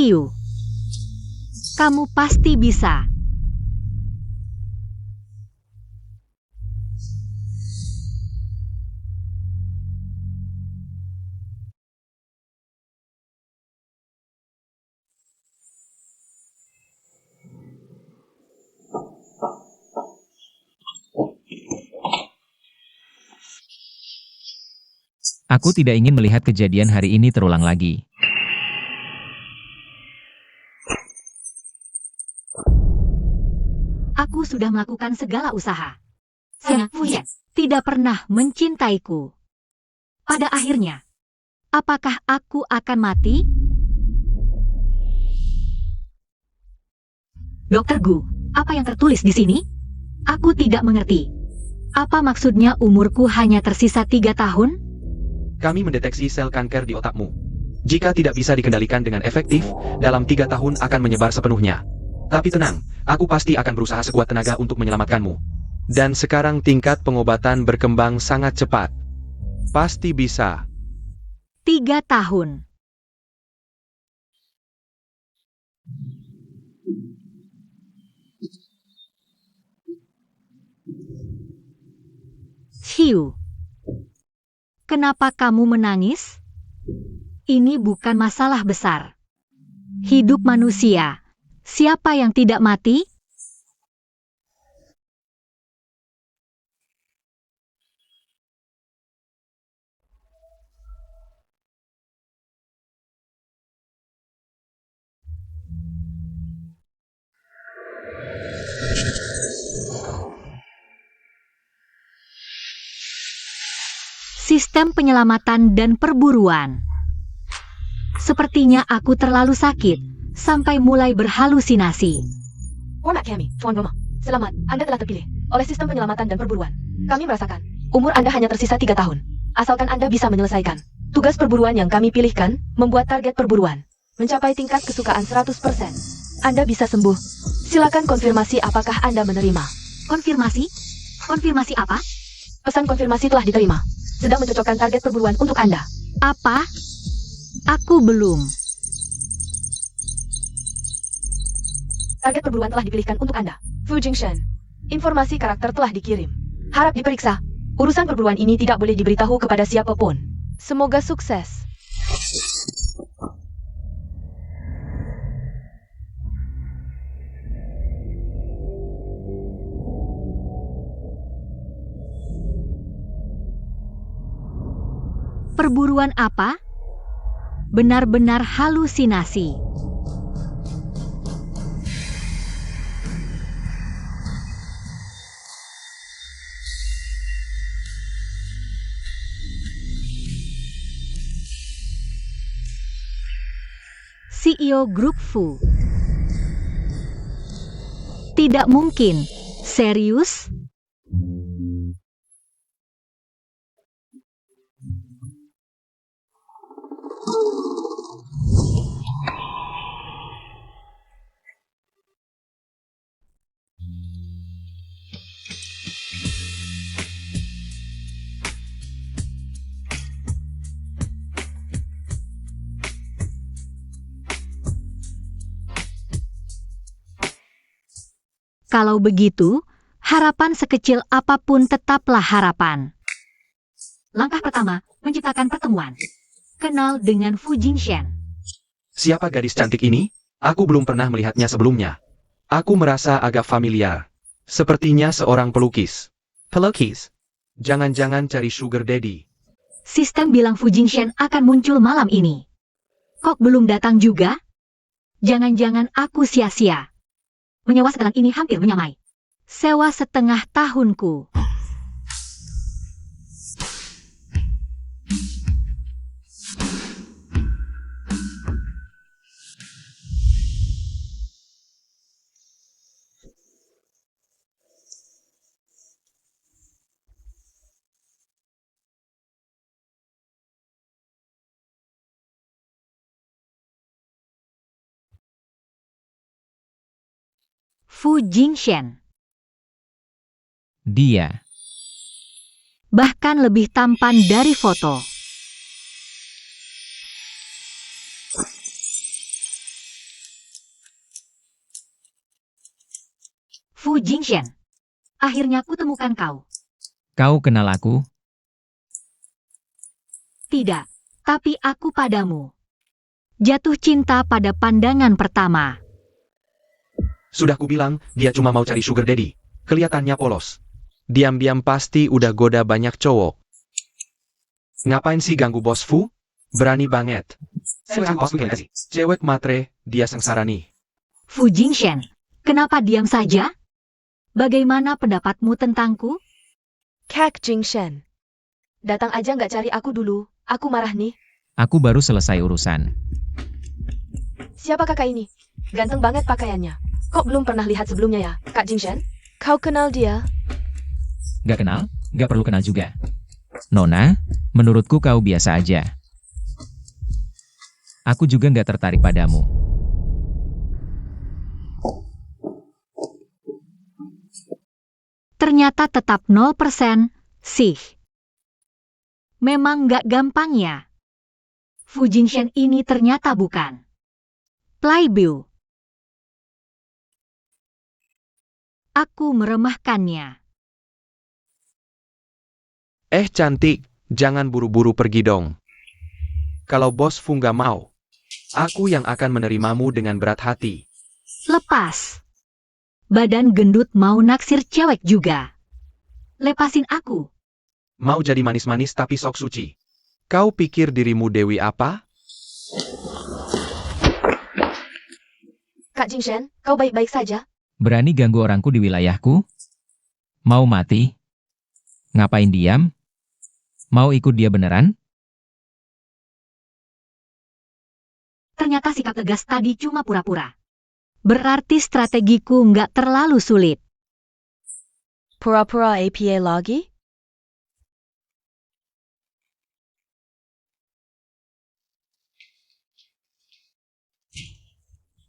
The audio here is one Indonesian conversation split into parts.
Hiu, kamu pasti bisa. Aku tidak ingin melihat kejadian hari ini terulang lagi. Aku sudah melakukan segala usaha. Sang Fuyan tidak pernah mencintaiku. Pada akhirnya, apakah aku akan mati? Dokter Gu, apa yang tertulis di sini? Aku tidak mengerti. Apa maksudnya umurku hanya tersisa 3 tahun? Kami mendeteksi sel kanker di otakmu. Jika tidak bisa dikendalikan dengan efektif, dalam 3 tahun akan menyebar sepenuhnya. Tapi tenang, aku pasti akan berusaha sekuat tenaga untuk menyelamatkanmu. Dan sekarang tingkat pengobatan berkembang sangat cepat. Pasti bisa. 3 tahun. Hiu, kenapa kamu menangis? Ini bukan masalah besar. Hidup manusia. Siapa yang tidak mati? Sistem penyelamatan dan perburuan. Sepertinya aku terlalu sakit, sampai mulai berhalusinasi. Hormat kami, Tuan Roma. Selamat, Anda telah terpilih oleh sistem penyelamatan dan perburuan. Kami merasakan, umur Anda hanya tersisa 3 tahun. Asalkan Anda bisa menyelesaikan tugas perburuan yang kami pilihkan, membuat target perburuan mencapai tingkat kesukaan 100%. Anda bisa sembuh. Silakan konfirmasi apakah Anda menerima. Konfirmasi? Konfirmasi apa? Pesan konfirmasi telah diterima. Sedang mencocokkan target perburuan untuk Anda. Apa? Aku belum. Target perburuan telah dipilihkan untuk Anda. Fu Jingshen. Informasi karakter telah dikirim. Harap diperiksa. Urusan perburuan ini tidak boleh diberitahu kepada siapapun. Semoga sukses. Perburuan apa? Benar-benar halusinasi. CEO Grup Fu. Tidak mungkin. Serius? Kalau begitu, harapan sekecil apapun tetaplah harapan. Langkah pertama, menciptakan pertemuan. Kenal dengan Fu Jingshen. Siapa gadis cantik ini? Aku belum pernah melihatnya sebelumnya. Aku merasa agak familiar. Sepertinya seorang pelukis. Pelukis? Jangan-jangan cari sugar daddy. Sistem bilang Fu Jingshen akan muncul malam ini. Kok belum datang juga? Jangan-jangan aku sia-sia. Menyewa setelan ini hampir menyamai sewa setengah tahunku. Fu Jingshen. Dia. Bahkan lebih tampan dari foto. Fu Jingshen. Akhirnya kutemukan kau. Kau kenal aku? Tidak, tapi aku padamu. Jatuh cinta pada pandangan pertama. Sudah kubilang, dia cuma mau cari sugar daddy. Kelihatannya polos. Diam-diam pasti udah goda banyak cowok. Ngapain sih ganggu bos Fu? Berani banget. Cewek matre, dia sengsara nih. Fu Jingshen, kenapa diam saja? Bagaimana pendapatmu tentangku? Kak Jingshen. Datang aja nggak cari aku dulu. Aku marah nih. Aku baru selesai urusan. Siapa kakak ini? Ganteng banget pakaiannya. Kok belum pernah lihat sebelumnya ya, Kak Jingshen? Kau kenal dia? Gak kenal? Gak perlu kenal juga. Nona, menurutku kau biasa aja. Aku juga gak tertarik padamu. Ternyata tetap 0% sih. Memang gak gampang ya. Fu Jingshen ini ternyata bukan playboy. Aku meremahkannya. Cantik, jangan buru-buru pergi dong. Kalau bos Fu nggak mau, aku yang akan menerimamu dengan berat hati. Lepas. Badan gendut mau naksir cewek juga. Lepasin aku. Mau jadi manis-manis tapi sok suci. Kau pikir dirimu Dewi apa? Kak Jingshen, kau baik-baik saja? Berani ganggu orangku di wilayahku? Mau mati? Ngapain diam? Mau ikut dia beneran? Ternyata sikap tegas tadi cuma pura-pura. Berarti strategiku nggak terlalu sulit. Pura-pura APA lagi?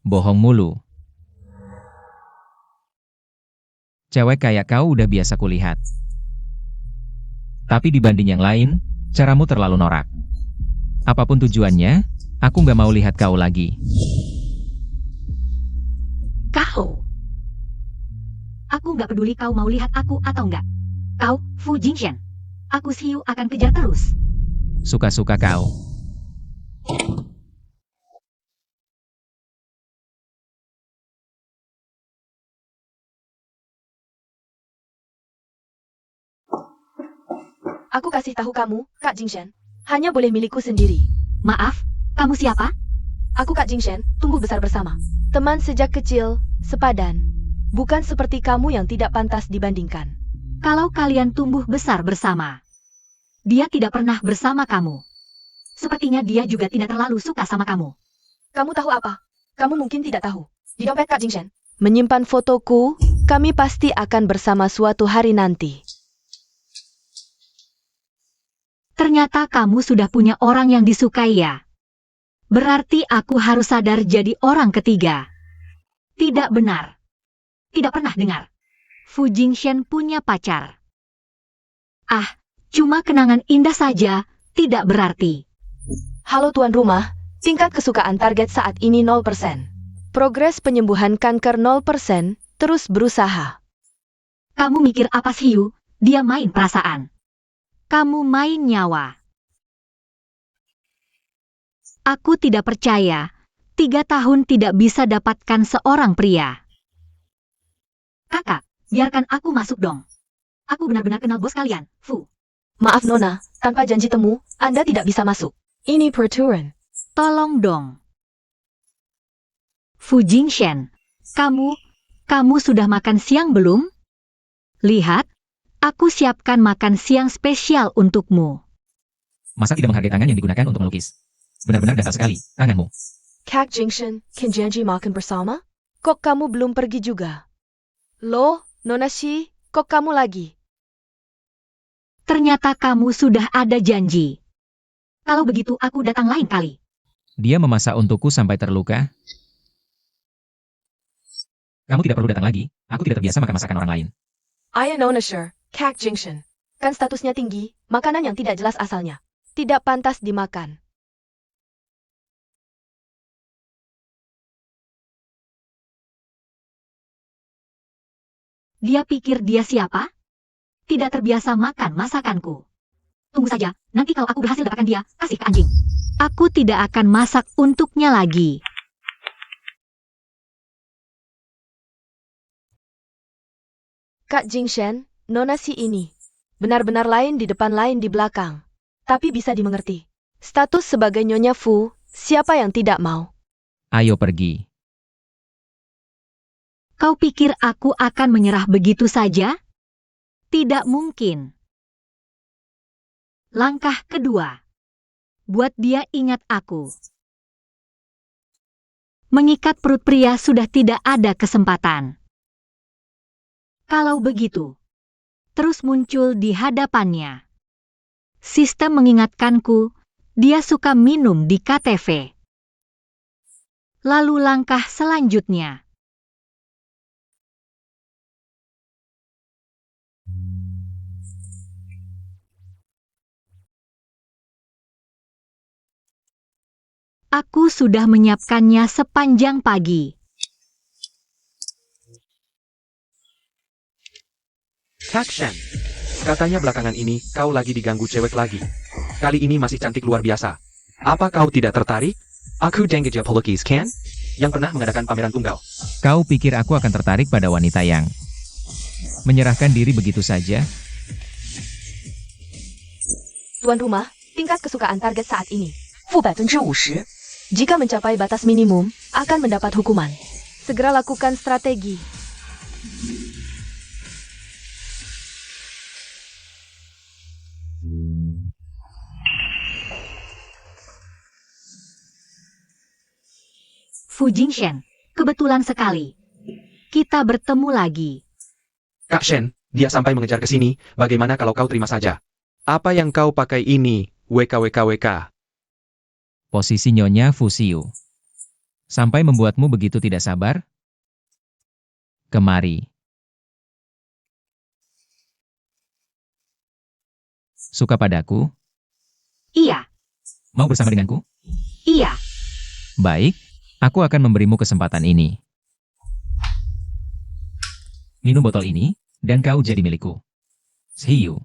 Bohong mulu. Cewek kayak kau udah biasa kulihat. Tapi dibanding yang lain, caramu terlalu norak. Apapun tujuannya, aku nggak mau lihat kau lagi. Kau. Aku nggak peduli kau mau lihat aku atau nggak. Kau, Fu Jingshen. Aku Xiu akan kejar terus. Suka-suka kau. Aku kasih tahu kamu, Kak Jingshen. Hanya boleh milikku sendiri. Maaf, kamu siapa? Aku Kak Jingshen, tumbuh besar bersama. Teman sejak kecil, sepadan. Bukan seperti kamu yang tidak pantas dibandingkan. Kalau kalian tumbuh besar bersama, dia tidak pernah bersama kamu. Sepertinya dia juga tidak terlalu suka sama kamu. Kamu tahu apa? Kamu mungkin tidak tahu. Di dompet Kak Jingshen, menyimpan fotoku, kami pasti akan bersama suatu hari nanti. Ternyata kamu sudah punya orang yang disukai ya. Berarti aku harus sadar jadi orang ketiga. Tidak benar. Tidak pernah dengar. Fu Jingshen punya pacar. Ah, cuma kenangan indah saja, tidak berarti. Halo tuan rumah, tingkat kesukaan target saat ini 0%. Progres penyembuhan kanker 0%, terus berusaha. Kamu mikir apa sih, Yu? Dia main perasaan. Kamu main nyawa. Aku tidak percaya, 3 tahun tidak bisa dapatkan seorang pria. Kakak, biarkan aku masuk dong. Aku benar-benar kenal bos kalian, Fu. Maaf Nona, tanpa janji temu, Anda tidak bisa masuk. Ini peraturan. Tolong dong. Fu Jingshen, kamu sudah makan siang belum? Lihat, aku siapkan makan siang spesial untukmu. Masa tidak menghargai tangan yang digunakan untuk melukis? Benar-benar dasar sekali, tanganmu. Kak Jingshen, janji makan bersama? Kok kamu belum pergi juga? Loh, Nona Shi, kok kamu lagi? Ternyata kamu sudah ada janji. Kalau begitu aku datang lain kali. Dia memasak untukku sampai terluka. Kamu tidak perlu datang lagi, aku tidak terbiasa makan masakan orang lain. I am Nona Shi, Kak Jingshen. Kan statusnya tinggi, makanan yang tidak jelas asalnya. Tidak pantas dimakan. Dia pikir dia siapa? Tidak terbiasa makan masakanku. Tunggu saja, nanti kalau aku berhasil dapatkan dia, kasih ke anjing. Aku tidak akan masak untuknya lagi. Kak Jingshen, nona si ini. Benar-benar lain di depan lain di belakang. Tapi bisa dimengerti. Status sebagai Nyonya Fu, siapa yang tidak mau? Ayo pergi. Kau pikir aku akan menyerah begitu saja? Tidak mungkin. Langkah kedua. Buat dia ingat aku. Mengikat perut pria sudah tidak ada kesempatan. Kalau begitu, terus muncul di hadapannya. Sistem mengingatkanku, dia suka minum di KTV. Lalu langkah selanjutnya. Aku sudah menyiapkannya sepanjang pagi. Kak Shen, katanya belakangan ini kau lagi diganggu cewek lagi. Kali ini masih cantik luar biasa. Apa kau tidak tertarik? Aku Denggeja Polukis kan? Yang pernah mengadakan pameran tunggal. Kau pikir aku akan tertarik pada wanita yang menyerahkan diri begitu saja? Tuan rumah, tingkat kesukaan target saat ini. Fu 50%. Jika mencapai batas minimum, akan mendapat hukuman. Segera lakukan strategi. Fu Jingshen, kebetulan sekali. Kita bertemu lagi. Kak Shen, dia sampai mengejar ke sini, bagaimana kalau kau terima saja? Apa yang kau pakai ini, WKWKWK? Posisi Nyonya Fusiu. Sampai membuatmu begitu tidak sabar? Kemari. Suka padaku? Iya, Mau bersama denganku? iya. Baik, aku akan memberimu kesempatan ini. Minum botol ini, dan kau jadi milikku. Hiu.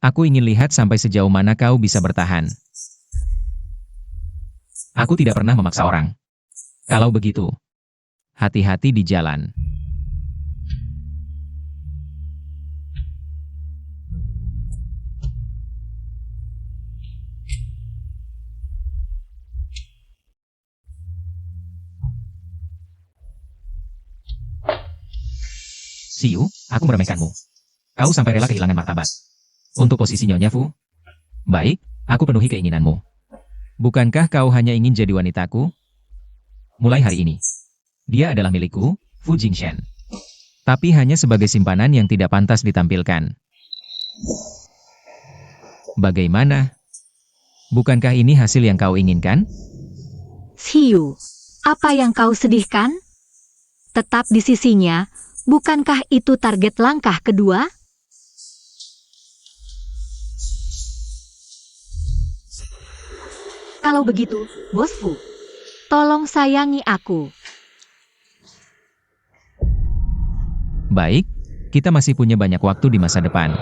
Aku ingin lihat sampai sejauh mana kau bisa bertahan. Aku tidak pernah memaksa orang. Kalau begitu, hati-hati di jalan. Siu, aku meremehkanmu. Kau sampai rela kehilangan martabat. Untuk posisi Nyonya Fu? Baik, aku penuhi keinginanmu. Bukankah kau hanya ingin jadi wanitaku? Mulai hari ini, dia adalah milikku, Fu Jingshen. Tapi hanya sebagai simpanan yang tidak pantas ditampilkan. Bagaimana? Bukankah ini hasil yang kau inginkan? Hiu, apa yang kau sedihkan? Tetap di sisinya, bukankah itu target langkah kedua? Kalau begitu, Bos Fu, tolong sayangi aku. Baik, kita masih punya banyak waktu di masa depan.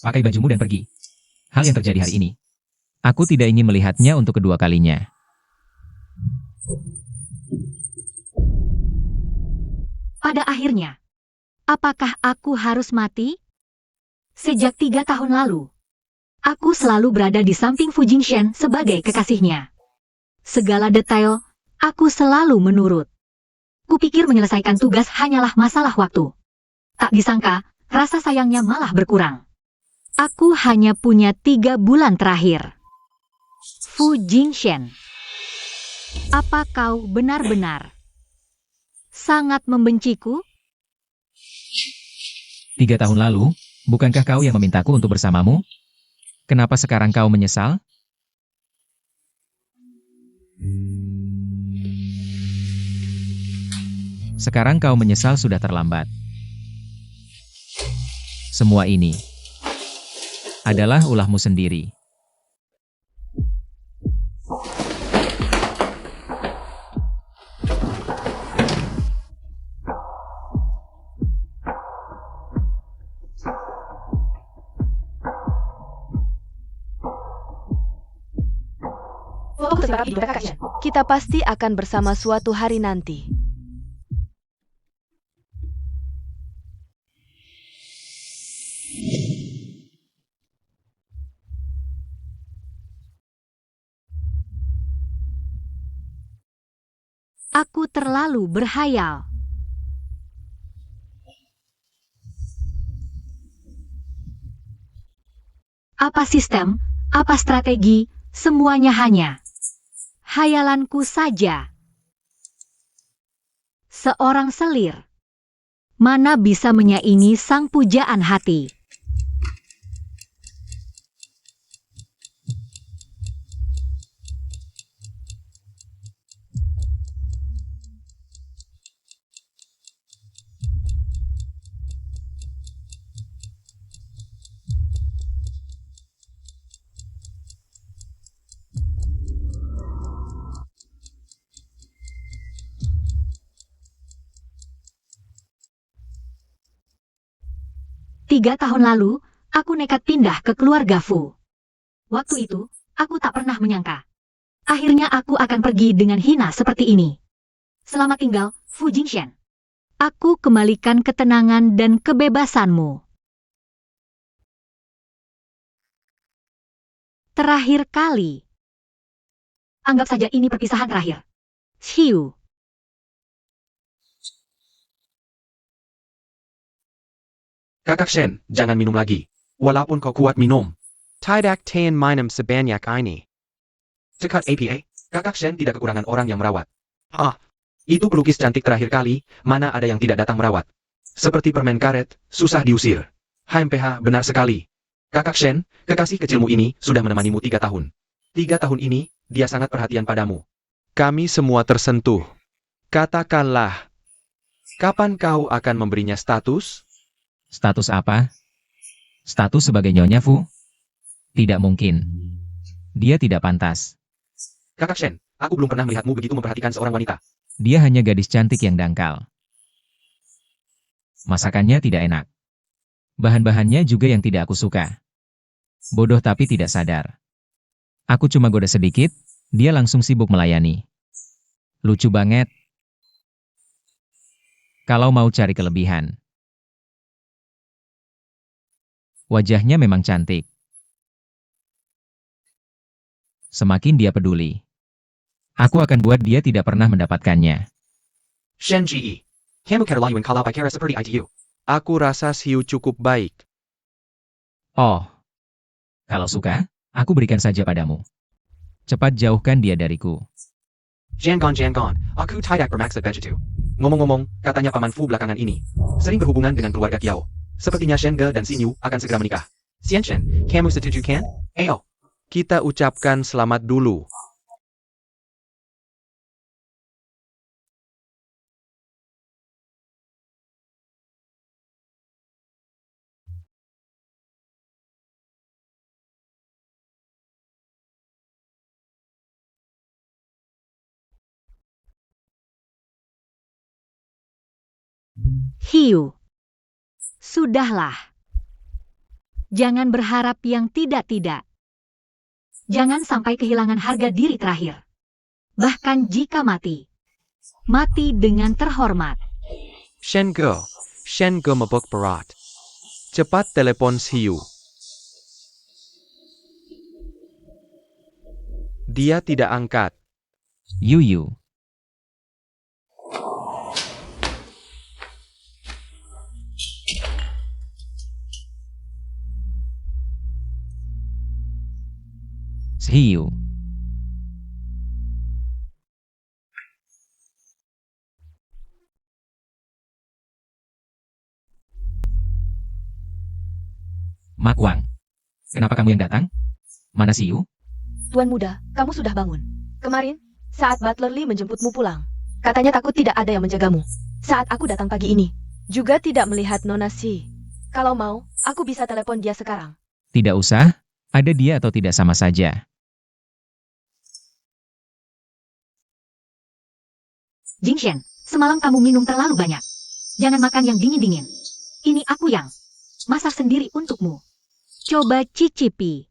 Pakai bajumu dan pergi. Hal yang terjadi hari ini. Aku tidak ingin melihatnya untuk kedua kalinya. Pada akhirnya, apakah aku harus mati? Sejak 3 tahun lalu, aku selalu berada di samping Fu Jingshen sebagai kekasihnya. Segala detail, aku selalu menurut. Kupikir menyelesaikan tugas hanyalah masalah waktu. Tak disangka, rasa sayangnya malah berkurang. Aku hanya punya 3 bulan terakhir. Fu Jingshen, apa kau benar-benar sangat membenciku? 3 tahun lalu, bukankah kau yang memintaku untuk bersamamu? Kenapa sekarang kau menyesal? Sekarang kau menyesal sudah terlambat. Semua ini adalah ulahmu sendiri. tetap hidup Kakak Shen. Kita pasti akan bersama suatu hari nanti. Aku terlalu berhayal. Apa sistem, apa strategi, semuanya hanya hayalanku saja. Seorang selir. Mana bisa menyaingi sang pujaan hati? Tiga tahun lalu, aku nekat pindah ke keluarga Fu. Waktu itu, aku tak pernah menyangka. Akhirnya aku akan pergi dengan hina seperti ini. Selamat tinggal, Fu Jingshan. Aku kembalikan ketenangan dan kebebasanmu. Terakhir kali. Anggap saja ini perpisahan terakhir. Xiu. Kakak Shen, jangan minum lagi. Walaupun kau kuat minum. Tidak tahan minum sebanyak ini. Cekat APA, Kakak Shen tidak kekurangan orang yang merawat. Itu pelukis cantik terakhir kali, mana ada yang tidak datang merawat. Seperti permen karet, susah diusir. HMPH, benar sekali. Kakak Shen, kekasih kecilmu ini sudah menemanimu 3 tahun. 3 tahun ini, dia sangat perhatian padamu. Kami semua tersentuh. Katakanlah, kapan kau akan memberinya status? Status apa? Status sebagai Nyonya Fu? Tidak mungkin. Dia tidak pantas. Kakak Shen, aku belum pernah melihatmu begitu memperhatikan seorang wanita. Dia hanya gadis cantik yang dangkal. Masakannya tidak enak. Bahan-bahannya juga yang tidak aku suka. Bodoh tapi tidak sadar. Aku cuma goda sedikit, dia langsung sibuk melayani. Lucu banget. Kalau mau cari kelebihan. Wajahnya memang cantik. Semakin dia peduli, aku akan buat dia tidak pernah mendapatkannya. Shen Ji, kamu keterlaluan kalau bicara seperti itu. Aku rasa Xiu cukup baik. Oh, kalau suka, aku berikan saja padamu. Cepat jauhkan dia dariku. Jangan, aku tidak bermaksud begitu. Ngomong-ngomong, katanya Paman Fu belakangan ini sering berhubungan dengan keluarga Kiao. Sepertinya Shen Ge dan Xinyu akan segera menikah. Xian Shen, kamu setuju kan? Ayo. Kita ucapkan selamat dulu. Hiu. Sudahlah. Jangan berharap yang tidak-tidak. Jangan sampai kehilangan harga diri terakhir. Bahkan jika mati. Mati dengan terhormat. Shen Ge mabuk berat. Cepat telepon Xiu. Dia tidak angkat. Yu. Hiu. Mak Wang. Kenapa kamu yang datang? Mana Xiu? Tuan muda, kamu sudah bangun. Kemarin, saat Butler Lee menjemputmu pulang, katanya takut tidak ada yang menjagamu. Saat aku datang pagi ini, juga tidak melihat Nona Si. Kalau mau, aku bisa telepon dia sekarang. Tidak usah, ada dia atau tidak sama saja. Jingshan, semalam kamu minum terlalu banyak. Jangan makan yang dingin-dingin. Ini aku yang masak sendiri untukmu. Coba cicipi.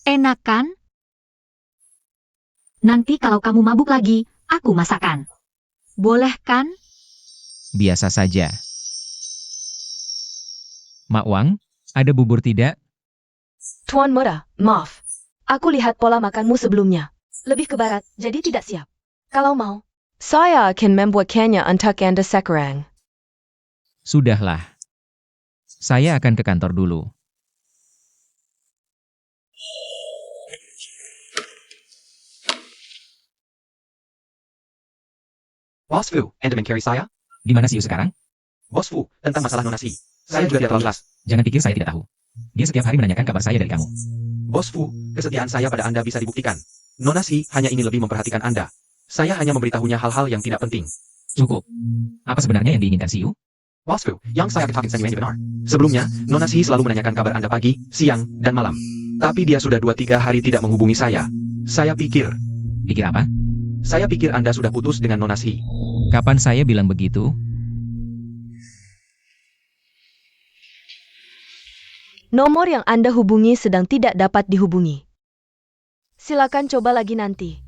Enak kan? Nanti kalau kamu mabuk lagi, aku masakan. Boleh kan? Biasa saja. Mak Wang, ada bubur tidak? Tuan Mora, maaf. Aku lihat pola makanmu sebelumnya. Lebih ke barat, jadi tidak siap. Kalau mau, saya akan membuatkannya untuk Anda sekarang. Sudahlah. Saya akan ke kantor dulu. Bos Fu, Anda mencari saya? Di mana Siu sekarang? Bos Fu, tentang masalah Nona Si. Saya juga tidak terlalu jelas. Jangan pikir saya tidak tahu. Dia setiap hari menanyakan kabar saya dari kamu. Bos Fu, kesetiaan saya pada Anda bisa dibuktikan. Nona Si hanya ingin lebih memperhatikan Anda. Saya hanya memberitahunya hal-hal yang tidak penting. Cukup. Apa sebenarnya yang diinginkan Siu? Bos Fu, yang saya ketahui ini benar. Sebelumnya, Nona Si selalu menanyakan kabar Anda pagi, siang, dan malam. Tapi dia sudah 2-3 hari tidak menghubungi saya. Saya pikir Pikir apa? Anda sudah putus dengan Nona Si. Kapan saya bilang begitu? Nomor yang Anda hubungi sedang tidak dapat dihubungi. Silakan coba lagi nanti.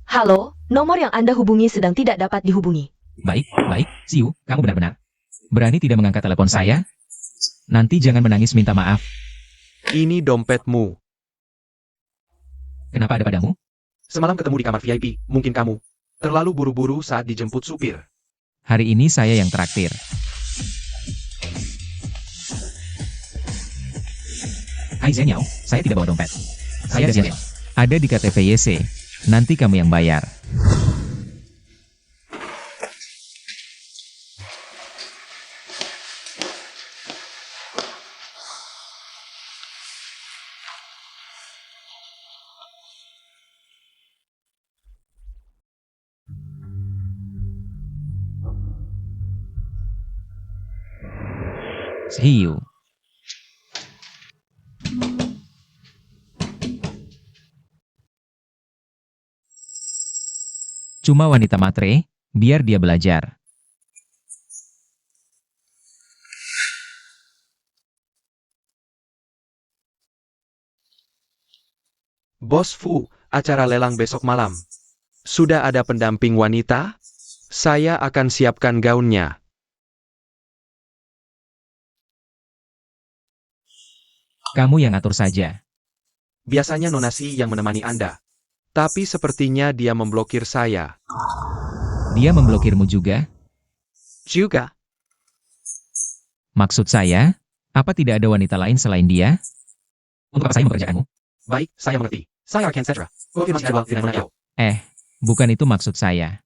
Halo, nomor yang Anda hubungi sedang tidak dapat dihubungi. Baik, Siu, kamu benar-benar. Berani tidak mengangkat telepon saya? Nanti jangan menangis minta maaf. Ini dompetmu. Kenapa ada padamu? Semalam ketemu di kamar VIP, mungkin kamu terlalu buru-buru saat dijemput supir. Hari ini saya yang traktir. Hai Zhenyao, saya tidak bawa dompet. Saya Zhenyao. Ada di KTP YC. Nanti kamu yang bayar. Hiu. Cuma wanita matre, biar dia belajar. Bos Fu, acara lelang besok malam. Sudah ada pendamping wanita? Saya akan siapkan gaunnya. Kamu yang atur saja. Biasanya Nona Si yang menemani Anda. Tapi sepertinya dia memblokir saya. Dia memblokirmu juga? Juga. Maksud saya, apa tidak ada wanita lain selain dia? Untuk apa saya mempekerjakanmu? Baik, saya mengerti. Saya Arkan Setra. Konfirmasi jadwal dengan Nona Yao. Bukan itu maksud saya.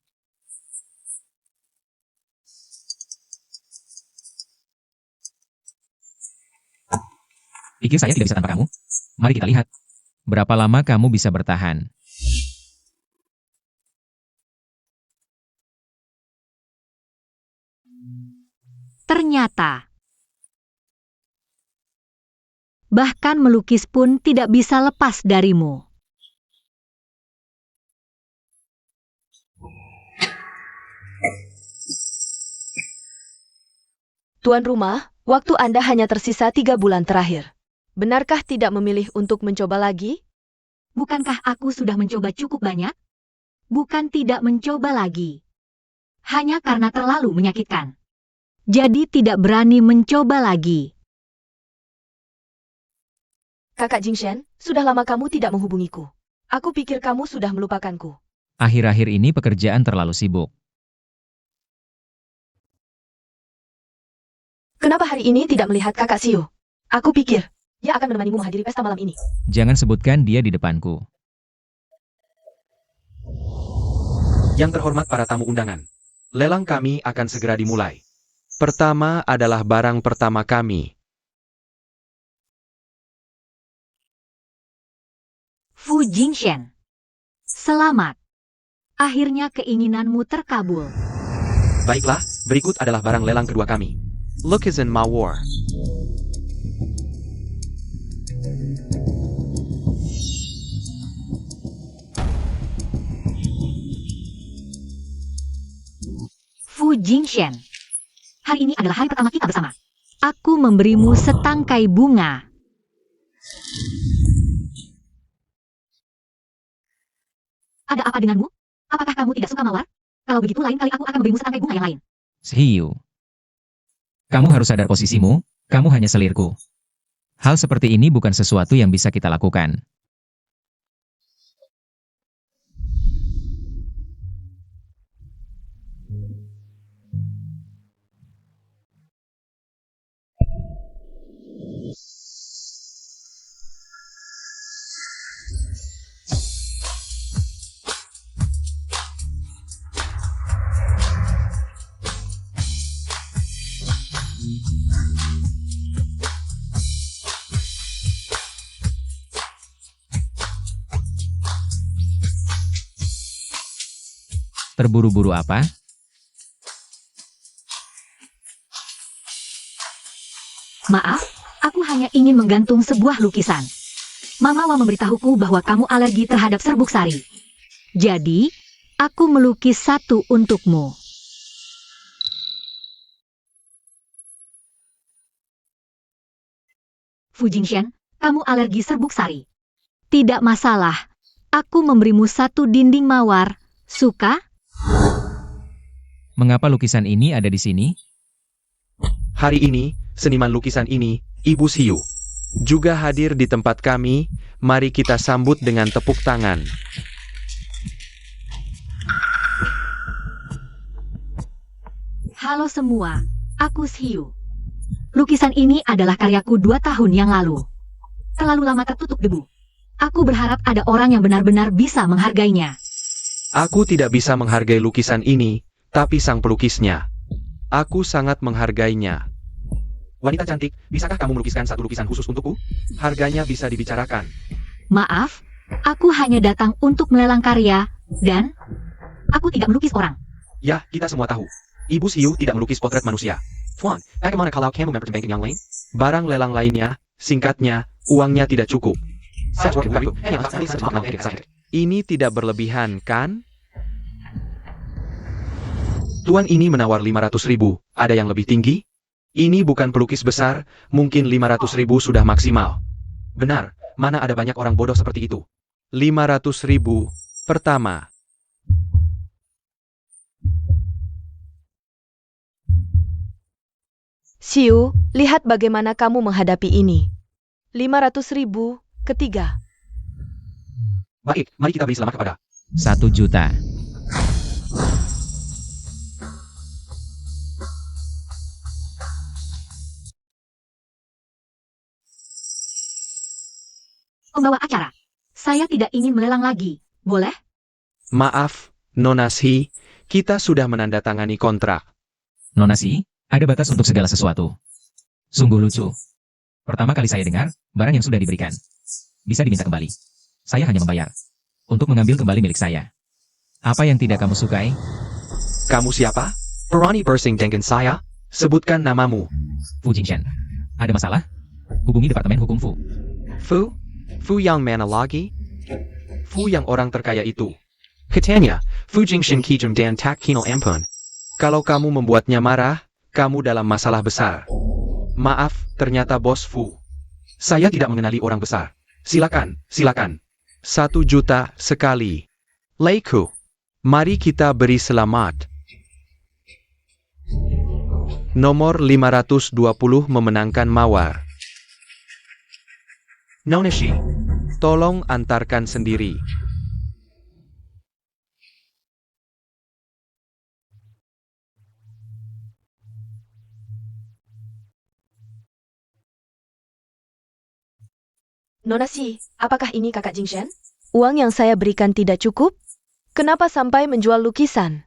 Pikir saya tidak bisa tanpa kamu? Mari kita lihat. Berapa lama kamu bisa bertahan? Ternyata. Bahkan melukis pun tidak bisa lepas darimu. Tuan rumah, waktu Anda hanya tersisa 3 bulan terakhir. Benarkah tidak memilih untuk mencoba lagi? Bukankah aku sudah mencoba cukup banyak? Bukan tidak mencoba lagi. Hanya karena terlalu menyakitkan. Jadi tidak berani mencoba lagi. Kakak Jingshen, sudah lama kamu tidak menghubungiku. Aku pikir kamu sudah melupakanku. Akhir-akhir ini pekerjaan terlalu sibuk. Kenapa hari ini tidak melihat kakak Siu? Aku pikir, dia akan menemanimu menghadiri pesta malam ini. Jangan sebutkan dia di depanku. Yang terhormat para tamu undangan. Lelang kami akan segera dimulai. Pertama adalah barang pertama kami. Fu Jingshen. Selamat. Akhirnya keinginanmu terkabul. Baiklah, berikut adalah barang lelang kedua kami. Look is in my war. Fu Jingshen. Hari ini adalah hari pertama kita bersama. Aku memberimu setangkai bunga. Ada apa denganmu? Apakah kamu tidak suka mawar? Kalau begitu lain kali aku akan memberimu setangkai bunga yang lain. Hiu. Kamu harus sadar posisimu, kamu hanya selirku. Hal seperti ini bukan sesuatu yang bisa kita lakukan. Terburu-buru apa? Maaf, aku hanya ingin menggantung sebuah lukisan. Mamawa memberitahuku bahwa kamu alergi terhadap serbuk sari. Jadi, aku melukis satu untukmu. Fu Jingshan, kamu alergi serbuk sari. Tidak masalah, aku memberimu satu dinding mawar. Suka? Mengapa lukisan ini ada di sini? Hari ini, seniman lukisan ini, Ibu Siu, juga hadir di tempat kami. Mari kita sambut dengan tepuk tangan. Halo semua, aku Xiu. Lukisan ini adalah karyaku 2 tahun yang lalu. Terlalu lama tertutup debu. Aku berharap ada orang yang benar-benar bisa menghargainya. Aku tidak bisa menghargai lukisan ini, tapi sang pelukisnya. Aku sangat menghargainya. Wanita cantik, bisakah kamu melukiskan satu lukisan khusus untukku? Harganya bisa dibicarakan. Maaf, aku hanya datang untuk melelang karya, dan aku tidak melukis orang. Ya, kita semua tahu. Ibu Siu tidak melukis potret manusia. Fuan, bagaimana kalau kamu mempertimbangkan yang lain? Barang lelang lainnya, singkatnya, uangnya tidak cukup. Ini tidak berlebihan, kan? Tuan ini menawar 500.000, ada yang lebih tinggi? Ini bukan pelukis besar, mungkin 500.000 sudah maksimal. Benar, mana ada banyak orang bodoh seperti itu. 500.000, pertama. Xiu, lihat bagaimana kamu menghadapi ini. 500.000, ketiga. Baik, mari kita beri selamat kepada 1 juta. Pembawa acara, saya tidak ingin melelang lagi, boleh? Maaf, Nona Si, kita sudah menandatangani kontrak. Nona Si, ada batas untuk segala sesuatu. Sungguh lucu. Pertama kali saya dengar, barang yang sudah diberikan bisa diminta kembali. Saya hanya membayar untuk mengambil kembali milik saya. Apa yang tidak kamu sukai? Kamu siapa? Berani bersaing dengan saya? Sebutkan namamu. Fu Jingshan. Ada masalah? Hubungi Departemen Hukum Fu. Fu? Fu yang mana lagi? Fu yang orang terkaya itu. Katanya, Fu Jingshan Kijum dan Tak Kinal Ampun. Kalau kamu membuatnya marah, kamu dalam masalah besar. Maaf, ternyata Bos Fu. Saya tidak mengenali orang besar. Silakan, silakan. 1 juta sekali. Leiku, mari kita beri selamat. Nomor 520 memenangkan mawar. Nona Si, Tolong antarkan sendiri. Nona Si, apakah ini kakak Jingshan? Uang yang saya berikan tidak cukup? Kenapa sampai menjual lukisan?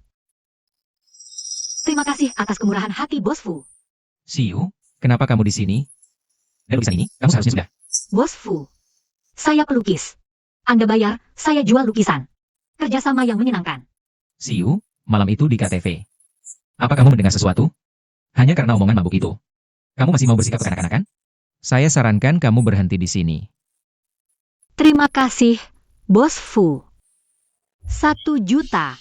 Terima kasih atas kemurahan hati Bos Fu. Siu, kenapa kamu di sini? Dan lukisan ini, kamu seharusnya sudah. Bos Fu, saya pelukis. Anda bayar, saya jual lukisan. Kerjasama yang menyenangkan. Siu, malam itu di KTV. Apa kamu mendengar sesuatu? Hanya karena omongan mabuk itu. Kamu masih mau bersikap kekanak-kanakan? Saya sarankan kamu berhenti di sini. Terima kasih, Bos Fu. 1 juta.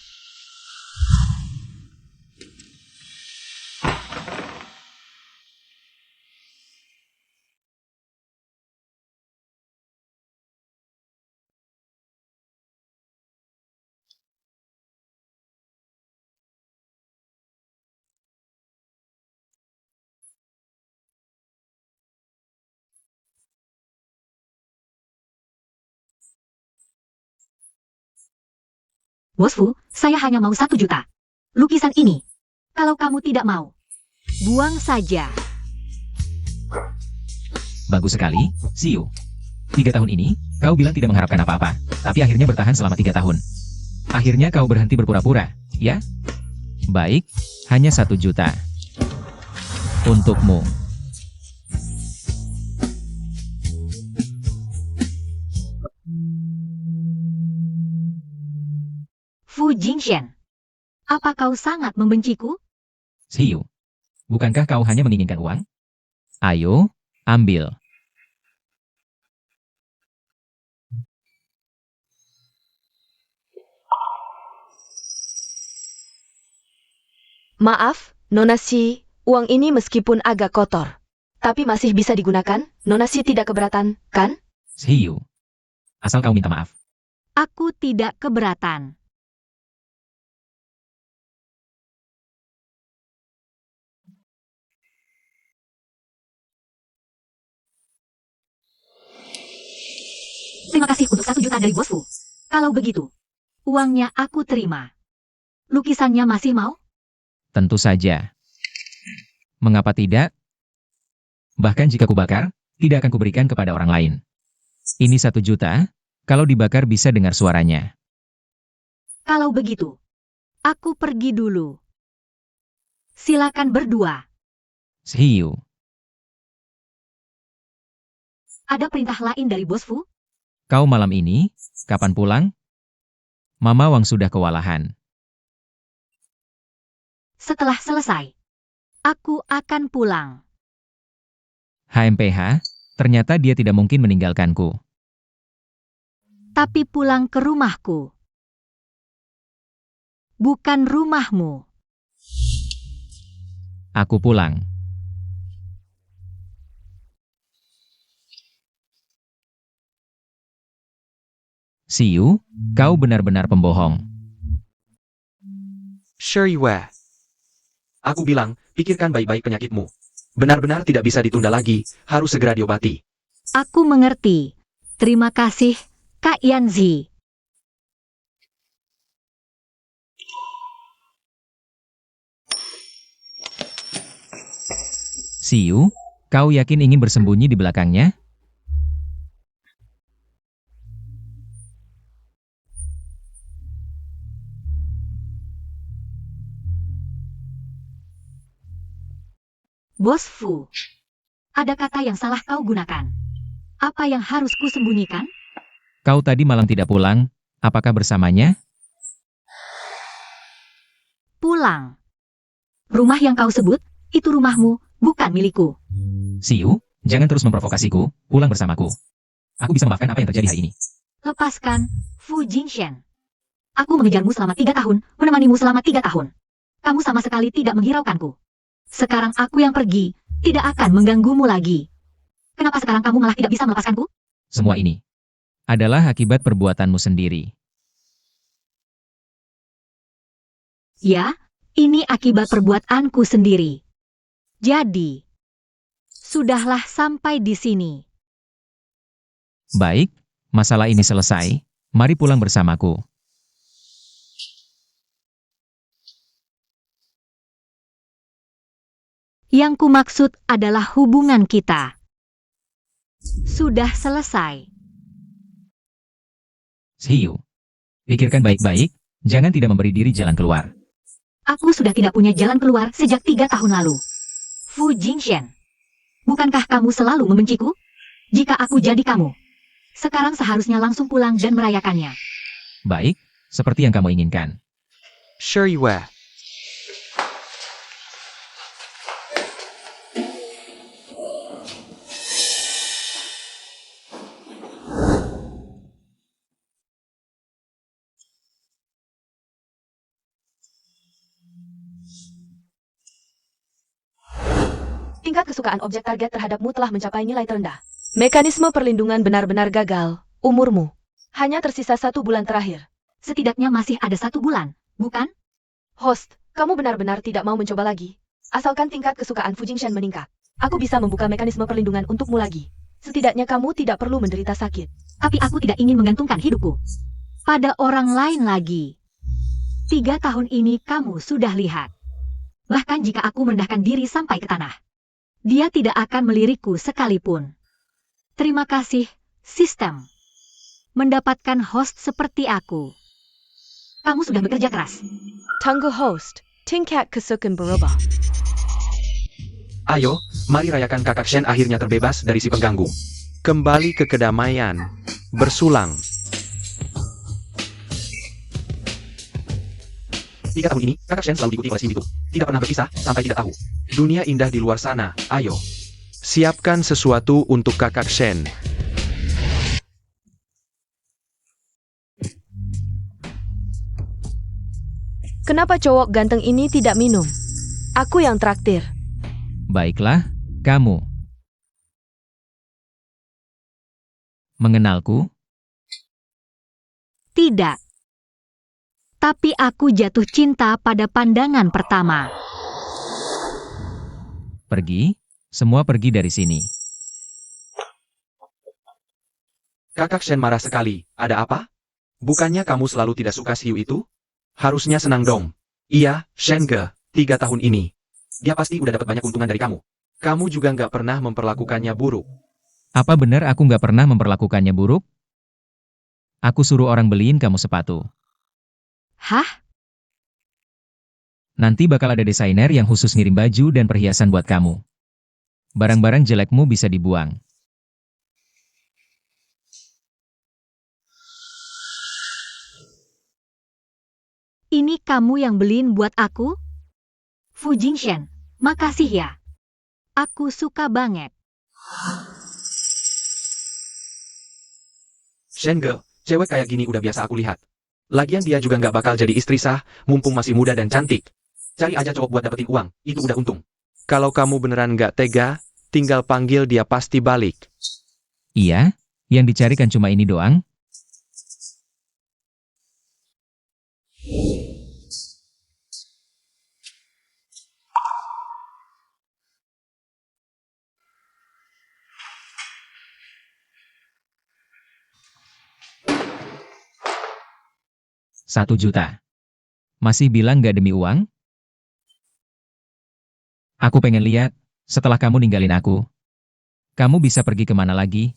Bos Fu, saya hanya mau 1 juta. Lukisan ini. Kalau kamu tidak mau, buang saja. Bagus sekali, Xiu. 3 tahun ini, kau bilang tidak mengharapkan apa-apa, tapi akhirnya bertahan selama 3 tahun. Akhirnya kau berhenti berpura-pura, ya? Baik, hanya 1 juta. Untukmu. Fu Jingshan, apa kau sangat membenciku? Xiu, bukankah kau hanya menginginkan uang? Ayo, ambil. Maaf, Nona Xi, uang ini meskipun agak kotor, tapi masih bisa digunakan. Nona Xi tidak keberatan, kan? Xiu, asal kau minta maaf. Aku tidak keberatan. Terima kasih untuk 1 juta dari Bos Fu. Kalau begitu, uangnya aku terima. Lukisannya masih mau? Tentu saja. Mengapa tidak? Bahkan jika kubakar, tidak akan kuberikan kepada orang lain. Ini 1 juta, kalau dibakar bisa dengar suaranya. Kalau begitu, aku pergi dulu. Silakan berdua. Xiu, Ada perintah lain dari Bos Fu? kau malam ini, kapan pulang? Mama Wang sudah kewalahan. Setelah selesai, aku akan pulang. HMPH, ternyata dia tidak mungkin meninggalkanku. Tapi pulang ke rumahku. Bukan rumahmu. Aku pulang. Xiu, kau benar-benar pembohong. Sherry-Wei. Aku bilang, pikirkan baik-baik penyakitmu. Benar-benar tidak bisa ditunda lagi, harus segera diobati. Aku mengerti. Terima kasih, Kak Yanzi. Xiu, kau yakin ingin bersembunyi di belakangnya? Bos Fu, ada kata yang salah kau gunakan. Apa yang harus kusembunyikan? Kau tadi malam tidak pulang, apakah bersamanya? Pulang. Rumah yang kau sebut, itu rumahmu, bukan milikku. Xiu, jangan terus memprovokasiku, pulang bersamaku. Aku bisa memaafkan apa yang terjadi hari ini. Lepaskan, Fu Jingshan. Aku mengejarmu selama 3 tahun, menemanimu selama 3 tahun. Kamu sama sekali tidak menghiraukanku. Sekarang aku yang pergi, tidak akan mengganggumu lagi. Kenapa sekarang kamu malah tidak bisa melepaskanku? Semua ini adalah akibat perbuatanmu sendiri. Ya, ini akibat perbuatanku sendiri. Jadi, sudahlah sampai di sini. Baik, masalah ini selesai, mari pulang bersamaku. Yang kumaksud adalah hubungan kita. Sudah selesai. Xiu, pikirkan baik-baik, jangan tidak memberi diri jalan keluar. Aku sudah tidak punya jalan keluar sejak 3 tahun lalu. Fu Jingshan, bukankah kamu selalu membenciku? Jika aku jadi kamu, sekarang seharusnya langsung pulang dan merayakannya. Baik, seperti yang kamu inginkan. Sherry-Wei. Tingkat kesukaan objek target terhadapmu telah mencapai nilai terendah. Mekanisme perlindungan benar-benar gagal. Umurmu hanya tersisa 1 bulan terakhir. Setidaknya masih ada 1 bulan, bukan? Host, kamu benar-benar tidak mau mencoba lagi. Asalkan tingkat kesukaan Fu Jingshan meningkat, aku bisa membuka mekanisme perlindungan untukmu lagi. Setidaknya kamu tidak perlu menderita sakit. Tapi aku tidak ingin menggantungkan hidupku pada orang lain lagi. 3 tahun ini kamu sudah lihat. Bahkan jika aku merendahkan diri sampai ke tanah, dia tidak akan melirikku sekalipun. Terima kasih, sistem. Mendapatkan host seperti aku. Kamu sudah bekerja keras. Tunggu host, tingkat kesukaan berubah. Ayo, mari rayakan kakak Shen akhirnya terbebas dari si pengganggu. Kembali ke kedamaian. Bersulang. 3 tahun ini, kakak Shen selalu diikuti oleh si itu. Tidak pernah berpisah, sampai tidak tahu. Dunia indah di luar sana, ayo. Siapkan sesuatu untuk kakak Shen. Kenapa cowok ganteng ini tidak minum? Aku yang traktir. Baiklah, kamu. Mengenalku? Tidak. Tapi aku jatuh cinta pada pandangan pertama. Pergi? Semua pergi dari sini. Kakak Shen marah sekali, ada apa? Bukannya kamu selalu tidak suka Siu itu? Harusnya senang dong. Iya, Shen Ge, 3 tahun ini. Dia pasti udah dapat banyak keuntungan dari kamu. Kamu juga nggak pernah memperlakukannya buruk. Apa benar aku nggak pernah memperlakukannya buruk? Aku suruh orang beliin kamu sepatu. Hah? Nanti bakal ada desainer yang khusus ngirim baju dan perhiasan buat kamu. Barang-barang jelekmu bisa dibuang. Ini kamu yang beliin buat aku? Fu Jingshen, makasih ya. Aku suka banget. Shen Ge, cewek kayak gini udah biasa aku lihat. Lagian dia juga nggak bakal jadi istri sah, mumpung masih muda dan cantik. Cari aja cowok buat dapetin uang, itu udah untung. Kalau kamu beneran nggak tega, tinggal panggil dia pasti balik. Iya? Yang dicarikan cuma ini doang? Rp1 juta. Masih bilang gak demi uang? Aku pengen lihat, setelah kamu ninggalin aku, kamu bisa pergi kemana lagi?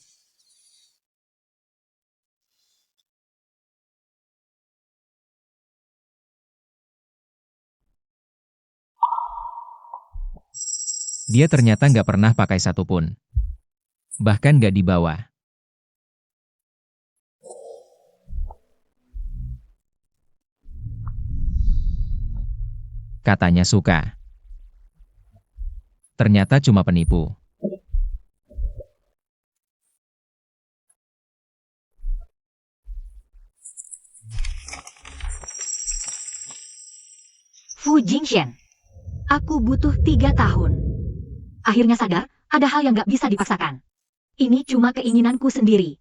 Dia ternyata nggak pernah pakai satupun. Bahkan nggak dibawa. Katanya suka. Ternyata cuma penipu. Fu Jingshen, aku butuh 3 tahun. Akhirnya sadar, ada hal yang gak bisa dipaksakan. Ini cuma keinginanku sendiri.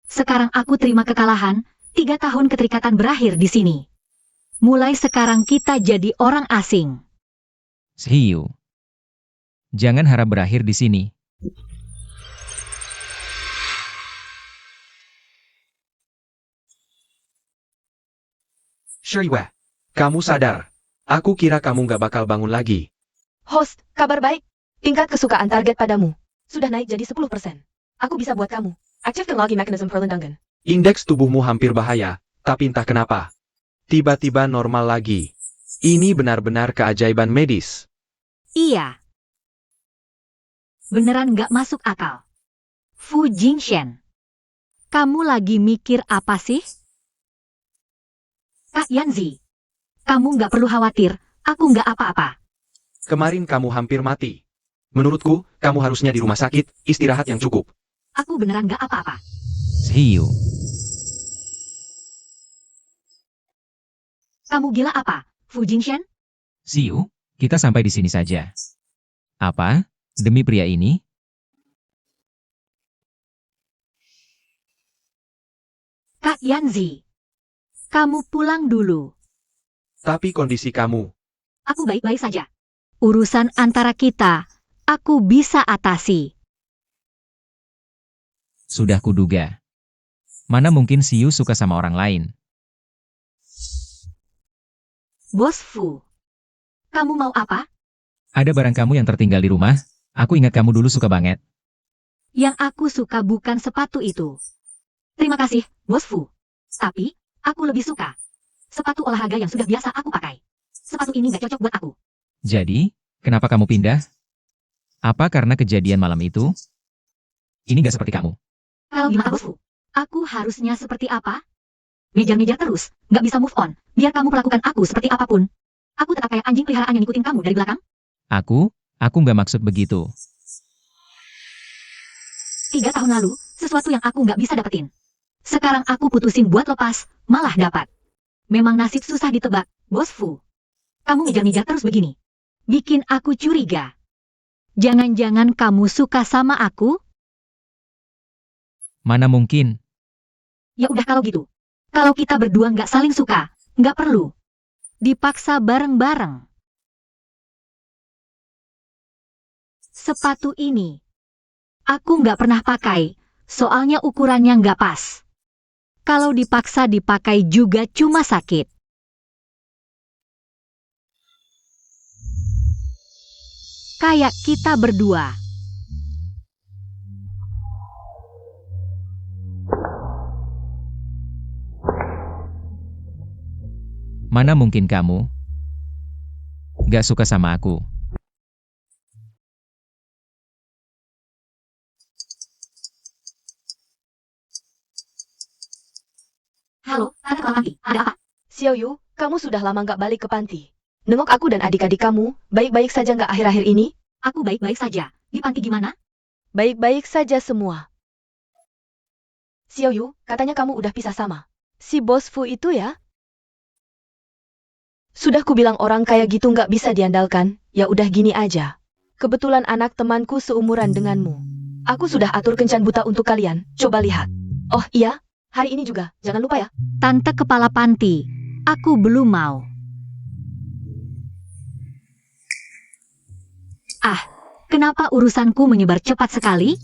Sekarang aku terima kekalahan, 3 tahun keterikatan berakhir di sini. Mulai sekarang kita jadi orang asing. Hiu. Jangan harap berakhir di sini. Shuiwei, kamu sadar. Aku kira kamu nggak bakal bangun lagi. Host, kabar baik. Tingkat kesukaan target padamu sudah naik jadi 10%. Aku bisa buat kamu. Aktifkan lagi mekanisme perlindungan. Indeks tubuhmu hampir bahaya, tapi entah kenapa. Tiba-tiba normal lagi. Ini benar-benar keajaiban medis. Iya. Beneran gak masuk akal. Fu Jingshen, kamu lagi mikir apa sih? Kak Yanzi, kamu gak perlu khawatir, aku gak apa-apa. Kemarin kamu hampir mati. Menurutku, kamu harusnya di rumah sakit, istirahat yang cukup. Aku beneran gak apa-apa. Hiu. Kamu gila apa, Fu Jingshen? Siu, kita sampai di sini saja. Apa? Demi pria ini? Kak Yanzi, kamu pulang dulu. Tapi kondisi kamu, Aku baik-baik saja. Urusan antara kita, aku bisa atasi. Sudah kuduga. Mana mungkin Siu suka sama orang lain? Bos Fu. Kamu mau apa? Ada barang kamu yang tertinggal di rumah. Aku ingat kamu dulu suka banget. Yang aku suka bukan sepatu itu. Terima kasih, Bos Fu. Tapi, aku lebih suka sepatu olahraga yang sudah biasa aku pakai. Sepatu ini gak cocok buat aku. Jadi, kenapa kamu pindah? Apa karena kejadian malam itu? Ini gak seperti kamu. Kalau gimana Bos Fu? Aku harusnya seperti apa? Ngejar-ngejar terus, gak bisa move on. Biar kamu perlakukan aku seperti apapun. Aku tetap kayak anjing peliharaan yang ngikutin kamu dari belakang. Aku gak maksud begitu. 3 tahun lalu, sesuatu yang aku nggak bisa dapetin. Sekarang aku putusin buat lepas, malah dapat. Memang nasib susah ditebak, Bos Fu. Kamu ngejar-ngejar terus begini. Bikin aku curiga. Jangan-jangan kamu suka sama aku? Mana mungkin? Ya udah kalau gitu. Kalau kita berdua nggak saling suka, nggak perlu dipaksa bareng-bareng. Sepatu ini aku nggak pernah pakai, soalnya ukurannya nggak pas. Kalau dipaksa dipakai juga cuma sakit. Kayak kita berdua. Mana mungkin kamu gak suka sama aku? Halo, Tante Kepala Panti, ada apa? Xiao Yu, kamu sudah lama nggak balik ke panti. Nengok aku dan adik-adik kamu, baik-baik saja nggak akhir-akhir ini? Aku baik-baik saja. Di panti gimana? Baik-baik saja semua. Xiao Yu, katanya kamu udah pisah sama si Bos Fu itu ya? Sudah kubilang orang kayak gitu nggak bisa diandalkan, ya udah gini aja. Kebetulan anak temanku seumuran denganmu. Aku sudah atur kencan buta untuk kalian, coba lihat. Oh iya, hari ini juga, jangan lupa ya. Tante Kepala Panti, aku belum mau. Ah, kenapa urusanku menyebar cepat sekali?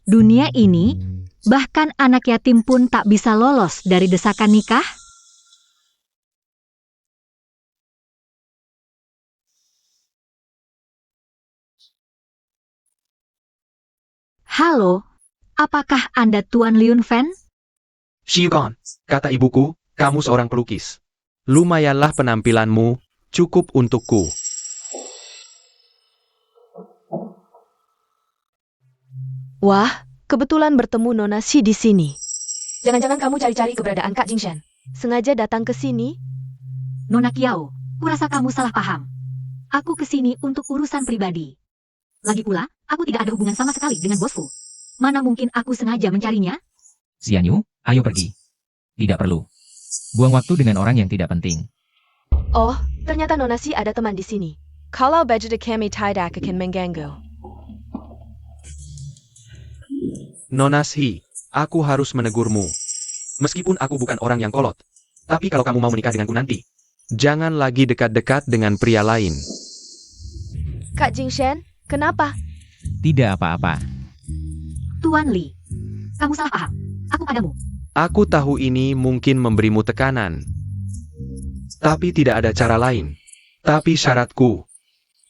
Dunia ini, bahkan anak yatim pun tak bisa lolos dari desakan nikah? Halo, apakah Anda Tuan Liun Fan? Shigon, kata ibuku, kamu seorang pelukis. Lumayanlah penampilanmu, cukup untukku. Wah, kebetulan bertemu Nona Si di sini. Jangan-jangan kamu cari-cari keberadaan Kak Jingshan. Sengaja datang ke sini? Nona Kiao, kurasa kamu salah paham. Aku kesini untuk urusan pribadi. Lagi pula, aku tidak ada hubungan sama sekali dengan Bos Fu. Mana mungkin aku sengaja mencarinya? Xianyu, ayo pergi. Tidak perlu. Buang waktu dengan orang yang tidak penting. Oh, ternyata Nona Si ada teman di sini. Kalau baju kami tidak akan mengganggu. Nona Si, aku harus menegurmu. Meskipun aku bukan orang yang kolot. Tapi kalau kamu mau menikah denganku nanti, jangan lagi dekat-dekat dengan pria lain. Kak Jingshan, kenapa? Tidak apa-apa. Tuan Li, kamu salah paham. Aku padamu. Aku tahu ini mungkin memberimu tekanan. Tapi tidak ada cara lain. Tapi syaratku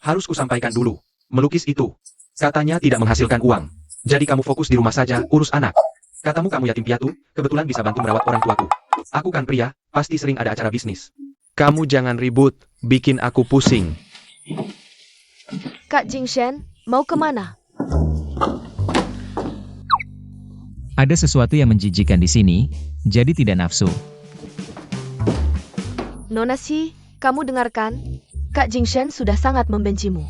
harus kusampaikan dulu. Melukis itu katanya tidak menghasilkan uang. Jadi kamu fokus di rumah saja, urus anak. Katamu kamu yatim piatu, kebetulan bisa bantu merawat orang tuaku. Aku kan pria, pasti sering ada acara bisnis. Kamu jangan ribut, bikin aku pusing. Kak Jingshan, mau kemana? Ada sesuatu yang menjijikan di sini, jadi tidak nafsu. Nona Si, kamu dengarkan? Kak Jingshan sudah sangat membencimu.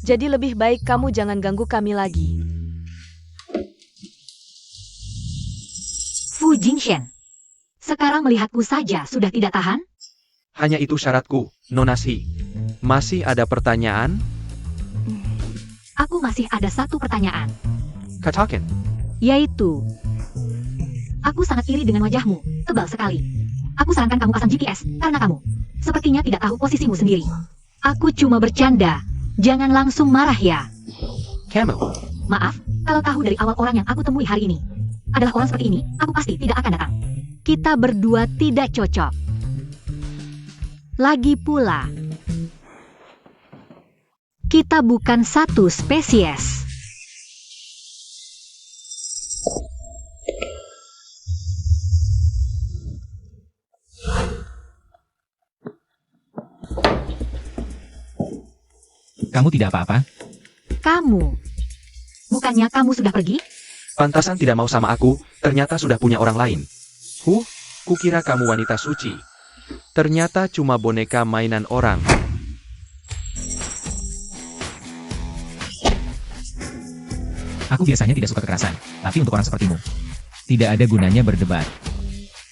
Jadi lebih baik kamu jangan ganggu kami lagi. Fu Jingshan. Sekarang melihatku saja sudah tidak tahan? Hanya itu syaratku, Nona Si. Masih ada pertanyaan? Aku masih ada satu pertanyaan. Katakan. Yaitu, aku sangat iri dengan wajahmu, tebal sekali. Aku sarankan kamu pasang GPS, karena kamu sepertinya tidak tahu posisimu sendiri. Aku cuma bercanda, jangan langsung marah ya. Camel. Maaf, kalau tahu dari awal orang yang aku temui hari ini adalah orang seperti ini, aku pasti tidak akan datang. Kita berdua tidak cocok. Lagi pula, kita bukan satu spesies. Kamu tidak apa-apa? Kamu. Bukannya kamu sudah pergi? Pantasan tidak mau sama aku, ternyata sudah punya orang lain. Kukira kamu wanita suci. Ternyata cuma boneka mainan orang. Aku biasanya tidak suka kekerasan, tapi untuk orang sepertimu, tidak ada gunanya berdebat.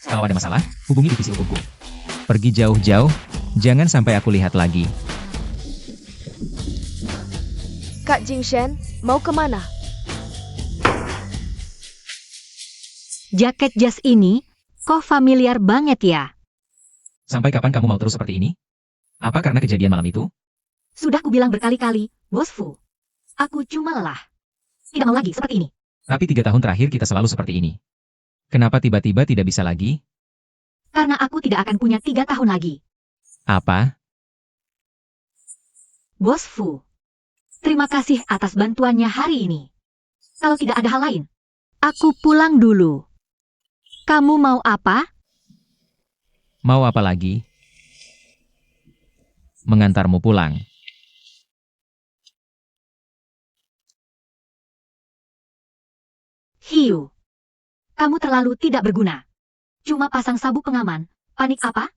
Kalau ada masalah, hubungi divisi hukumku. Pergi jauh-jauh, jangan sampai aku lihat lagi. Kak Jingshen, mau kemana? Jaket jas ini, kok familiar banget ya? Sampai kapan kamu mau terus seperti ini? Apa karena kejadian malam itu? Sudah kubilang berkali-kali, Bos Fu. Aku cuma lelah. Tidak mau lagi seperti ini. Tapi 3 tahun terakhir kita selalu seperti ini. Kenapa tiba-tiba tidak bisa lagi? Karena aku tidak akan punya 3 tahun lagi. Apa? Bos Fu. Terima kasih atas bantuannya hari ini. Kalau tidak ada hal lain, aku pulang dulu. Kamu mau apa? Mau apa lagi? Mengantarmu pulang. Hiu. Kamu terlalu tidak berguna. Cuma pasang sabuk pengaman. Panik apa?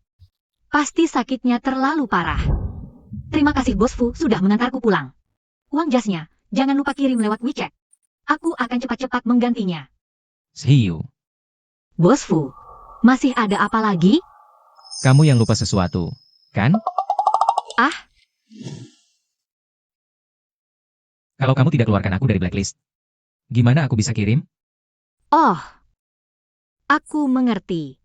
Pasti sakitnya terlalu parah. Terima kasih Bos Fu sudah mengantarku pulang. Uang jasnya, jangan lupa kirim lewat WeChat. Aku akan cepat-cepat menggantinya. Hiu, Bos Fu, masih ada apa lagi? kamu yang lupa sesuatu, kan? Ah. Kalau kamu tidak keluarkan aku dari blacklist, gimana aku bisa kirim? Oh. Aku mengerti.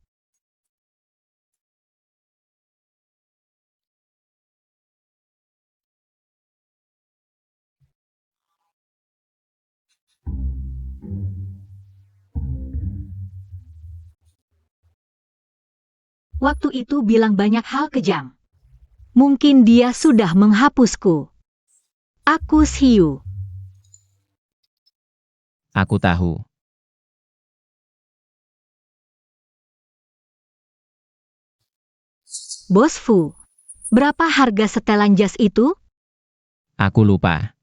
Waktu itu bilang banyak hal kejam. Mungkin dia sudah menghapusku. Aku Hiu. Aku tahu. Bos Fu, berapa harga setelan jas itu? Aku lupa.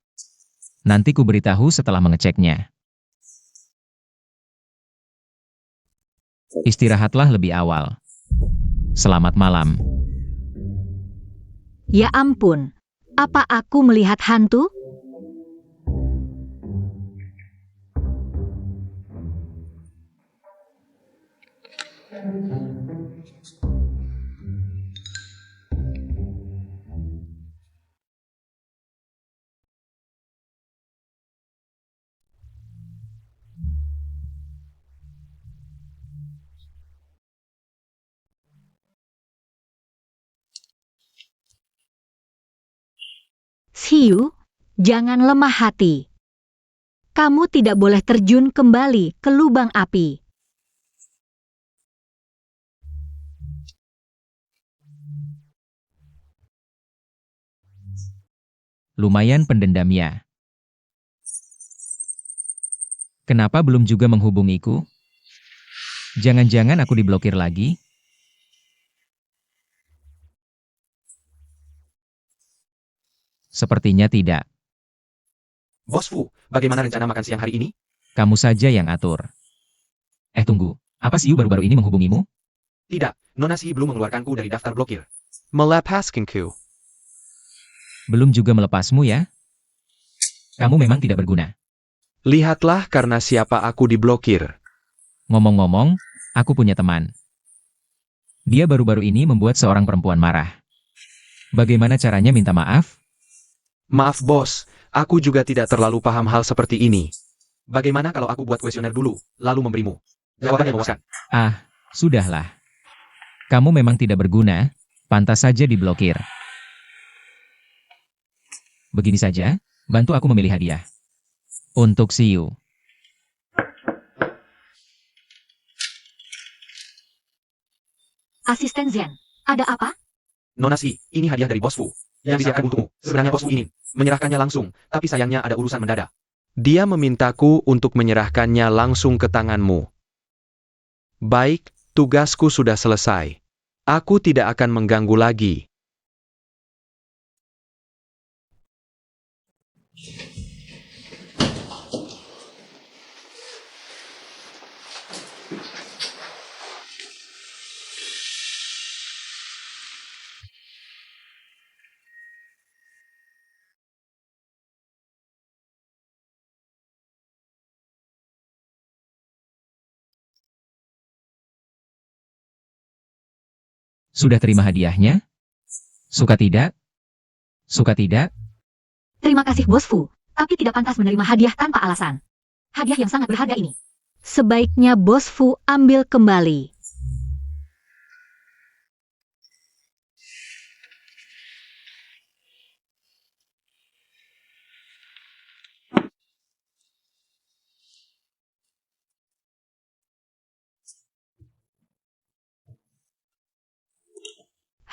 Nanti ku beritahu setelah mengeceknya. Istirahatlah lebih awal. Selamat malam. Ya ampun, apa aku melihat hantu? Hiu, jangan lemah hati. Kamu tidak boleh terjun kembali ke lubang api. Lumayan pendendamnya. Kenapa belum juga menghubungiku? Jangan-jangan aku diblokir lagi? Sepertinya tidak. Bos Fu, bagaimana rencana makan siang hari ini? Kamu saja yang atur. Tunggu. Apa Siu baru-baru ini menghubungimu? Tidak, Nona Si belum mengeluarkanku dari daftar blokir. Melepaskanku. Belum juga melepasmu ya? Kamu memang tidak berguna. Lihatlah karena siapa aku diblokir. Ngomong-ngomong, aku punya teman. Dia baru-baru ini membuat seorang perempuan marah. Bagaimana caranya minta maaf? Maaf bos, aku juga tidak terlalu paham hal seperti ini. Bagaimana kalau aku buat kuesioner dulu, lalu memberimu jawaban yang memuaskan? Sudahlah. Kamu memang tidak berguna, pantas saja diblokir. Begini saja, bantu aku memilih hadiah. Untuk Siu. Asisten Zen, ada apa? Nona Si, ini hadiah dari Bos Fu. Yang disiapkan untukmu. Sebenarnya Bos Fu ingin menyerahkannya langsung, tapi sayangnya ada urusan mendadak. Dia memintaku untuk menyerahkannya langsung ke tanganmu. Baik, tugasku sudah selesai. Aku tidak akan mengganggu lagi. Sudah terima hadiahnya? Suka tidak? Suka tidak? Terima kasih Bos Fu, tapi tidak pantas menerima hadiah tanpa alasan. Hadiah yang sangat berharga ini. Sebaiknya Bos Fu ambil kembali.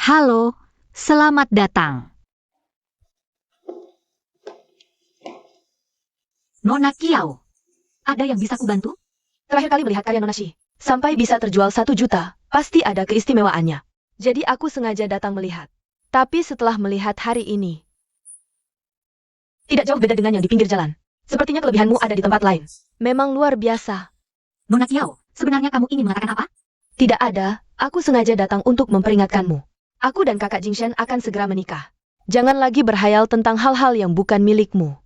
Halo, selamat datang. Nona Kiao, ada yang bisa kubantu? Terakhir kali melihat karya Nona Shi, sampai bisa terjual 1 juta, pasti ada keistimewaannya. Jadi aku sengaja datang melihat. Tapi setelah melihat hari ini, tidak jauh beda dengan yang di pinggir jalan. Sepertinya kelebihanmu ada di tempat lain. Memang luar biasa. Nona Kiao, sebenarnya kamu ingin mengatakan apa? Tidak ada, aku sengaja datang untuk memperingatkanmu. Aku dan kakak Jingshan akan segera menikah. Jangan lagi berhayal tentang hal-hal yang bukan milikmu.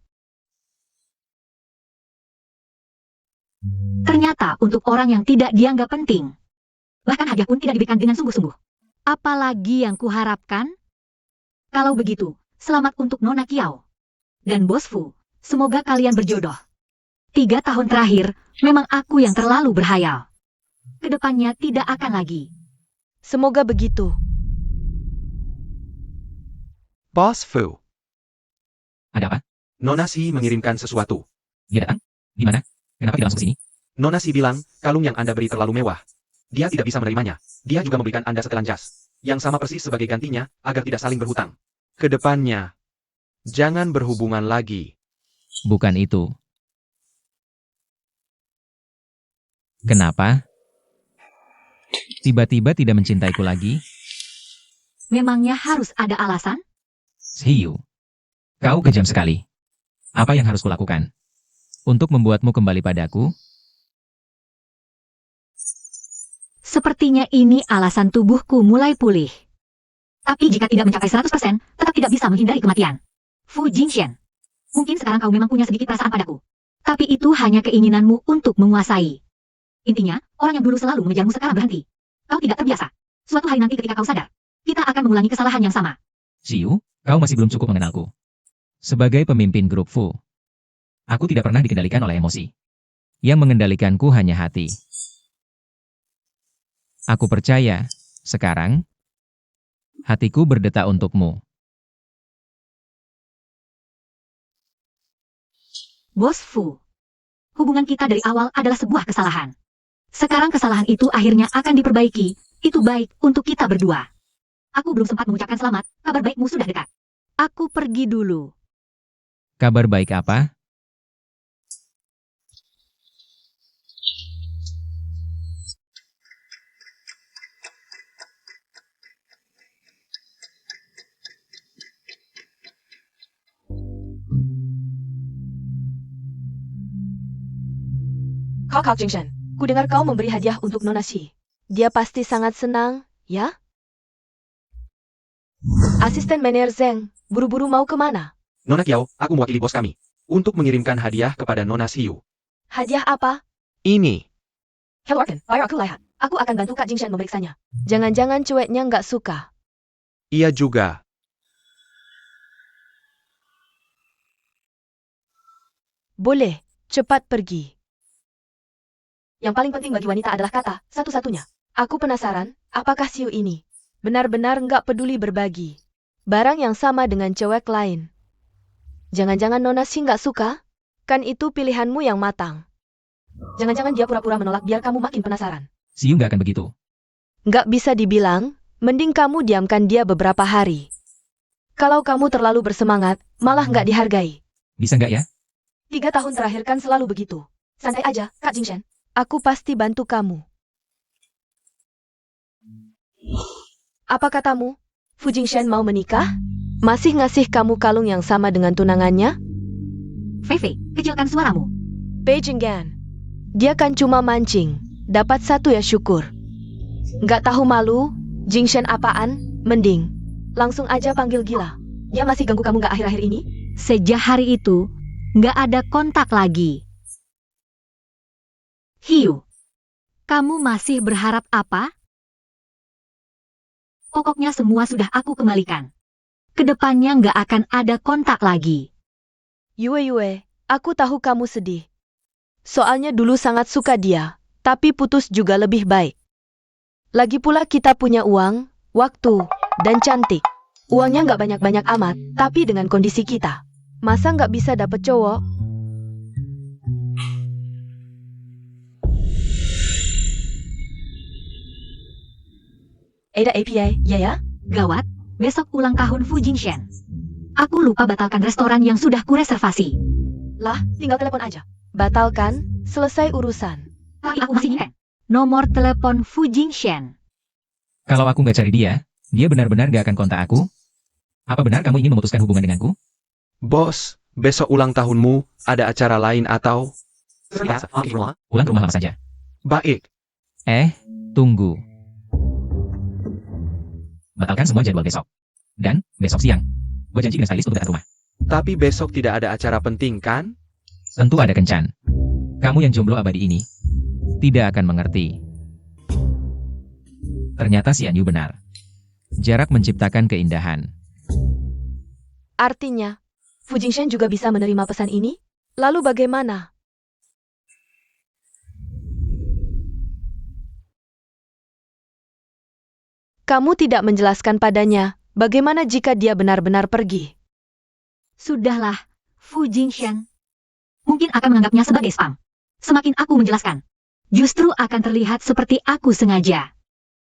Ternyata untuk orang yang tidak dianggap penting. Bahkan hadiah pun tidak diberikan dengan sungguh-sungguh. Apalagi yang kuharapkan? Kalau begitu, selamat untuk Nona Kiao. Dan Bos Fu, semoga kalian berjodoh. 3 tahun terakhir, memang aku yang terlalu berhayal. Kedepannya tidak akan lagi. Semoga begitu. Bos Fu, Ada apa? Nona Si mengirimkan sesuatu. Dia datang? Di mana? Kenapa tidak langsung ke sini? Nona Si bilang, kalung yang Anda beri terlalu mewah. Dia tidak bisa menerimanya. Dia juga memberikan Anda setelan jas. Yang sama persis sebagai gantinya, agar tidak saling berhutang. Kedepannya, jangan berhubungan lagi. Bukan itu. Kenapa? Tiba-tiba tidak mencintaiku lagi? Memangnya harus ada alasan? Hiu. Kau kejam sekali. Apa yang harus kulakukan? Untuk membuatmu kembali padaku? Sepertinya ini alasan tubuhku mulai pulih. Tapi jika tidak mencapai 100%, tetap tidak bisa menghindari kematian. Fu Jingshan, mungkin sekarang kau memang punya sedikit perasaan padaku. Tapi itu hanya keinginanmu untuk menguasai. Intinya, orang yang dulu selalu mengejarmu sekarang berhenti. Kau tidak terbiasa. Suatu hari nanti ketika kau sadar, kita akan mengulangi kesalahan yang sama. Xiu, kau masih belum cukup mengenalku. Sebagai pemimpin grup Fu, aku tidak pernah dikendalikan oleh emosi. Yang mengendalikanku hanya hati. Aku percaya, sekarang, hatiku berdetak untukmu. Bos Fu, hubungan kita dari awal adalah sebuah kesalahan. Sekarang kesalahan itu akhirnya akan diperbaiki. Itu baik untuk kita berdua. Aku belum sempat mengucapkan selamat, kabar baikmu sudah dekat. Aku pergi dulu. Kabar baik apa? Kakak Jingshan, kudengar kau memberi hadiah untuk Nona Shi. Dia pasti sangat senang, ya? Asisten manajer Zeng, buru-buru mau kemana? Nona Kiao, aku mewakili bos kami. Untuk mengirimkan hadiah kepada Nona Siu. Hadiah apa? Ini. Hello Arden, biar aku lihat. Aku akan bantu Kak Jingshan memeriksanya. Jangan-jangan cueknya nggak suka. Ia juga. Boleh, cepat pergi. Yang paling penting bagi wanita adalah kata, satu-satunya. Aku penasaran, apakah Siu ini benar-benar nggak peduli berbagi barang yang sama dengan cewek lain? Jangan-jangan Nona Shi nggak suka? Kan itu pilihanmu yang matang. Jangan-jangan dia pura-pura menolak biar kamu makin penasaran. Xiu nggak akan begitu. Nggak bisa dibilang, Mending kamu diamkan dia beberapa hari. Kalau kamu terlalu bersemangat, malah nggak dihargai. Bisa nggak ya? 3 tahun terakhir kan selalu begitu. Santai aja, Kak Jingshan. Aku pasti bantu kamu. Apa katamu? Fu Jingshan mau menikah? Masih ngasih kamu kalung yang sama dengan tunangannya? Fei, kecilkan suaramu. Beijing Gan. Dia kan cuma mancing. Dapat 1 ya syukur. Nggak tahu malu? Jingshan apaan? Mending langsung aja panggil gila. Dia masih ganggu kamu nggak akhir-akhir ini? Sejak hari itu, nggak ada kontak lagi. Hiu, kamu masih berharap apa? Pokoknya semua sudah aku kembalikan. Kedepannya nggak akan ada kontak lagi. Yue, aku tahu kamu sedih. Soalnya dulu sangat suka dia, tapi putus juga lebih baik. Lagi pula kita punya uang, waktu, dan cantik. Uangnya nggak banyak-banyak amat, tapi dengan kondisi kita. Masa nggak bisa dapet cowok? Ada API, ya? Gawat, besok ulang tahun Fu Jingshan. Aku lupa batalkan restoran yang sudah kureservasi. Lah, tinggal telepon aja. Batalkan, selesai urusan. Tapi aku masih ingin nomor telepon Fu Jingshan. Kalau aku nggak cari dia benar-benar nggak akan kontak aku? Apa benar kamu ingin memutuskan hubungan denganku? Bos, besok ulang tahunmu, ada acara lain atau... Pulang ke rumah lama saja. Baik, Tunggu. Batalkan semua jadwal besok. Dan, besok siang. Gue janji dengan stylist untuk datang rumah. tapi besok tidak ada acara penting kan? Tentu ada kencan. Kamu yang jomblo abadi ini tidak akan mengerti. Ternyata si Anyu benar. Jarak menciptakan keindahan. Artinya, Fu Jingshan juga bisa menerima pesan ini? Lalu bagaimana? Kamu tidak menjelaskan padanya, bagaimana jika dia benar-benar pergi? Sudahlah, Fu Jingshan. Mungkin akan menganggapnya sebagai spam. Semakin aku menjelaskan, justru akan terlihat seperti aku sengaja.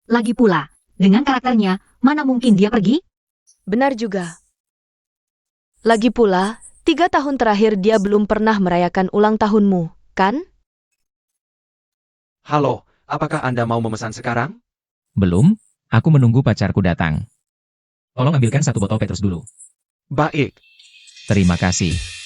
Lagi pula, dengan karakternya, mana mungkin dia pergi? Benar juga. Lagi pula, 3 tahun terakhir dia belum pernah merayakan ulang tahunmu, kan? Halo, apakah Anda mau memesan sekarang? Belum, aku menunggu pacarku datang. Tolong ambilkan 1 botol Petrus dulu. Baik, Terima kasih.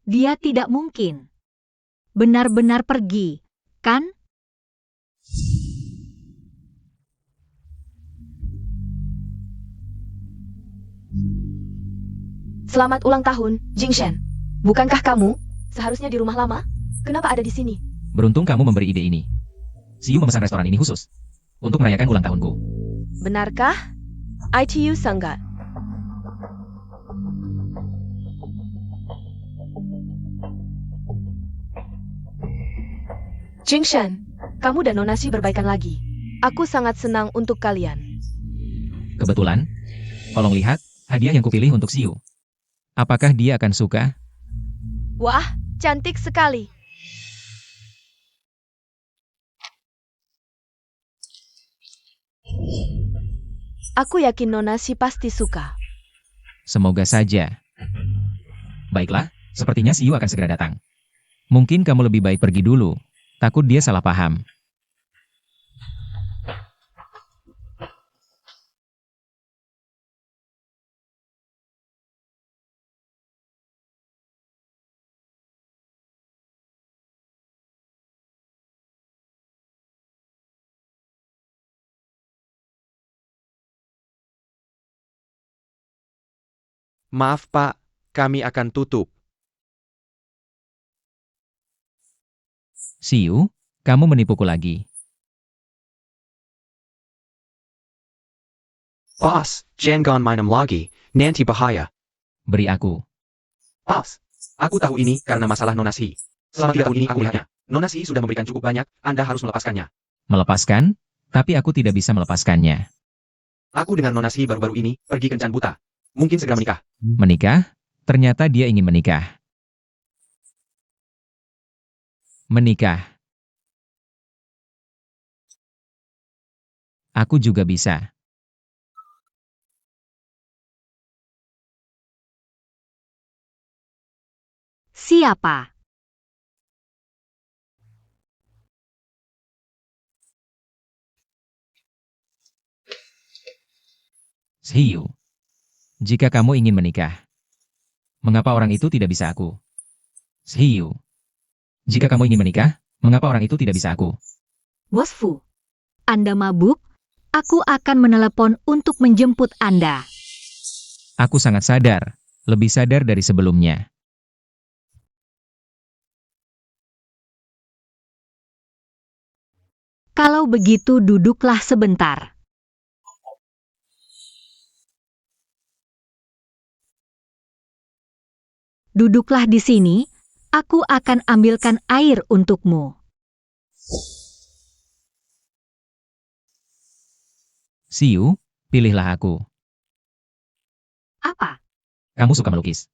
Dia tidak mungkin benar-benar pergi, kan? Selamat ulang tahun, Jingshan. Bukankah kamu seharusnya di rumah lama? Kenapa ada di sini? Beruntung kamu memberi ide ini. Siu memesan restoran ini khusus untuk merayakan ulang tahunku. Benarkah? ITU Sangga. Jingshan, kamu dan Nona Shi berbaikan lagi. Aku sangat senang untuk kalian. Kebetulan, tolong lihat hadiah yang kupilih untuk Siu. Apakah dia akan suka? Wah, cantik sekali. Aku yakin Nona Shi pasti suka. Semoga saja. Baiklah, sepertinya Siu akan segera datang. Mungkin kamu lebih baik pergi dulu. Takut dia salah paham. maaf Pak, kami akan tutup. Siu, kamu menipuku lagi. Bos, jangan main lagi, nanti bahaya. Beri aku. Pals. Aku tahu ini karena masalah Nona Si. Selama 3 tahun ini aku melihatnya. Nona Si sudah memberikan cukup banyak, Anda harus melepaskannya. Melepaskan? Tapi aku tidak bisa melepaskannya. Aku dengan Nona Si baru-baru ini pergi kencan buta. Mungkin segera menikah. Menikah? Ternyata dia ingin menikah. Menikah. Aku juga bisa. Siapa? Hiu. Jika kamu ingin menikah, mengapa orang itu tidak bisa aku? Hiu. Jika kamu ingin menikah, mengapa orang itu tidak bisa aku? Bos Fu. Anda mabuk? Aku akan menelepon untuk menjemput Anda. Aku sangat sadar, lebih sadar dari sebelumnya. Kalau begitu duduklah sebentar. Duduklah di sini, aku akan ambilkan air untukmu. Hiu, pilihlah aku. Apa? Kamu suka melukis.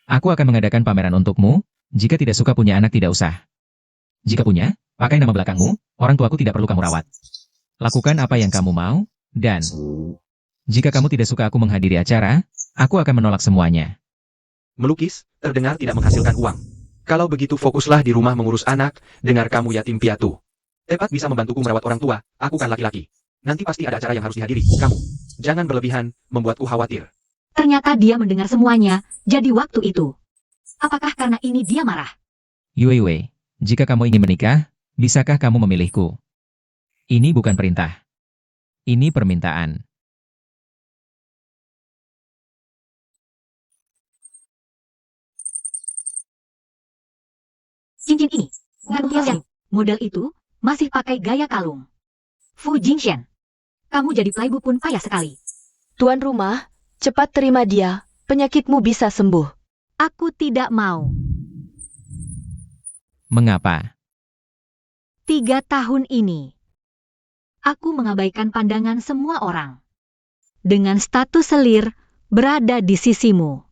Aku akan mengadakan pameran untukmu. Jika tidak suka punya anak tidak usah. Jika punya, pakai nama belakangmu, orang tuaku tidak perlu kamu rawat. Lakukan apa yang kamu mau, dan jika kamu tidak suka aku menghadiri acara, aku akan menolak semuanya. Melukis, terdengar tidak menghasilkan uang. Kalau begitu fokuslah di rumah mengurus anak, dengar kamu yatim piatu. Tepat bisa membantuku merawat orang tua, aku kan laki-laki. Nanti pasti ada acara yang harus dihadiri, kamu. Jangan berlebihan, membuatku khawatir. Ternyata dia mendengar semuanya, jadi waktu itu. Apakah karena ini dia marah? Yue, jika kamu ingin menikah, bisakah kamu memilihku? Ini bukan perintah. Ini permintaan. Cincin ini, gantung yang model itu, masih pakai gaya kalung. Fu Jingshen, kamu jadi playboy pun payah sekali. Tuan rumah, cepat terima dia, penyakitmu bisa sembuh. Aku tidak mau. Mengapa? 3 tahun ini, aku mengabaikan pandangan semua orang. Dengan status selir, berada di sisimu.